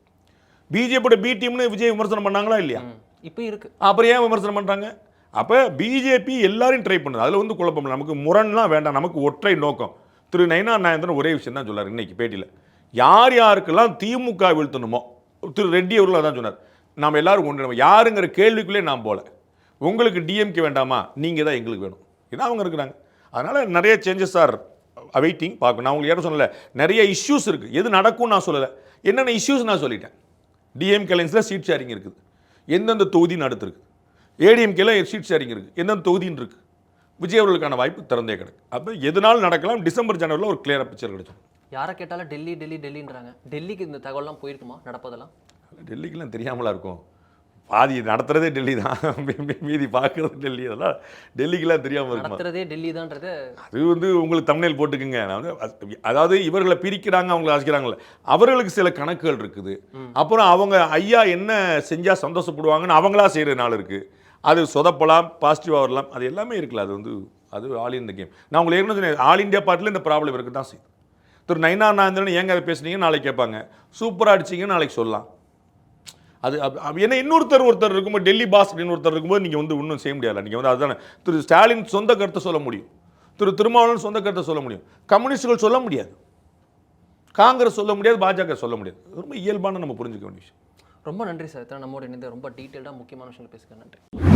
பிஜேபியோட பி டீம்னு விஜய் விமர்சனம் பண்ணாங்களா இல்லையா? இப்போ இருக்கு. அப்புறம் ஏன் விமர்சனம் பண்ணுறாங்க? அப்போ பிஜேபி எல்லாரையும் ட்ரை பண்ணுது. அதில் வந்து குழப்பம். நமக்கு முரண்லாம் வேண்டாம், நமக்கு ஒற்றை நோக்கம். திரு நயினார் நாகேந்திரன் ஒரே விஷயம் தான் சொல்லார் இன்னைக்கு பேட்டியில். யார் யாருக்கெல்லாம் திமுக வீழ்த்தணுமோ, திரு ரெட்டி அவர்கள் அதான் சொன்னார், நாம் எல்லாரும் ஒன்று யாருங்கிற கேள்விக்குள்ளே நாம் போல. உங்களுக்கு டிஎம்கே வேண்டாமா, நீங்கள் தான் எங்களுக்கு வேணும், இதான் அவங்க இருக்கிறாங்க. அதனால் நிறைய சேஞ்சஸ் ஆர் அவைட்டிங் பார்க்கணும். நான் உங்களுக்கு யாரும் சொல்லலை, நிறைய இஷ்யூஸ் இருக்குது. எது நடக்கும்னு நான் சொல்லலை, என்னென்ன இஷ்யூஸ் நான் சொல்லிட்டேன். டிஎம்கே அலைன்ஸில் சீட் ஷேரிங் இருக்குது, எந்தெந்த தொகுதின்னு அடுத்துருக்கு. ஏடிஎம்கேல சீட் ஷேரிங் இருக்குது, எந்தெந்த தொகுதின்னு இருக்குது. விஜய் அவர்களுக்கான வாய்ப்பு திறந்தே கிடக்கு. அப்போ எதுனாலும் நடக்கலாம். டிசம்பர் ஜனவரியில் ஒரு கிளியராக பிக்சர் கிடைக்கும். யாரை கேட்டாலும் டெல்லின்றாங்க. டெல்லிக்கு இந்த தகவல்லாம் போயிருக்குமா? நடப்பதெல்லாம் டெல்லிக்கெல்லாம் தெரியாமலா இருக்கும். பாதி நடத்துறதே டெல்லி தான், மீதி பார்க்குறது டெல்லி. அதெல்லாம் டெல்லிக்கெல்லாம் தெரியாமல் இருக்கும். நடத்துறதே டெல்லி தான்றது அது வந்து உங்களுக்கு தமிழில் போட்டுக்குங்க. நான் வந்து அதாவது இவர்களை பிரிக்கிறாங்க, அவங்களை ஆசிக்கிறாங்களே, அவர்களுக்கு சில கணக்குகள் இருக்குது. அப்புறம் அவங்க ஐயா என்ன செஞ்சால் சந்தோஷப்படுவாங்கன்னு அவங்களா செய்கிற நாள் இருக்குது. அது சொதப்பலாம், பாசிட்டிவாக வரலாம், அது எல்லாமே இருக்குல்ல. அது வந்து அது ஆல் இன் த கேம். நான் உங்களுக்கு ஏற்கனவே சொன்னேன், ஆல் இண்டியா பார்ட்டில் இந்த ப்ராப்ளம் இருக்குது தான் செய்யுது. திரு நயினார் நாகேந்திரன் ஏங்க அதை பேசுனீங்க நாளைக்கு கேட்பாங்க, சூப்பராக அடிச்சிங்கன்னு நாளைக்கு சொல்லலாம். அது ஏன்னா ஒருத்தர் இருக்கும்போது, டெல்லி பாஸ் அப்படின்னு ஒருத்தர் இருக்கும்போது நீங்கள் வந்து ஒன்றும் செய்ய முடியாது. நீங்கள் வந்து அதுதானே திரு ஸ்டாலின் சொந்த கருத்தை சொல்ல முடியும், திரு திருமாவளவன் சொந்த கருத்தை சொல்ல முடியும், கம்யூனிஸ்டுகள் சொல்ல முடியாது, காங்கிரஸ் சொல்ல முடியாது, பாஜக சொல்ல முடியாது. ரொம்ப இயல்பான நம்ம புரிஞ்சுக்க வேண்டிய விஷயம். ரொம்ப நன்றி சார், நம்மோட இணைந்து ரொம்ப டீட்டெயில்டாக முக்கியமான விஷயங்கள் பேசுகிறேன். நன்றி.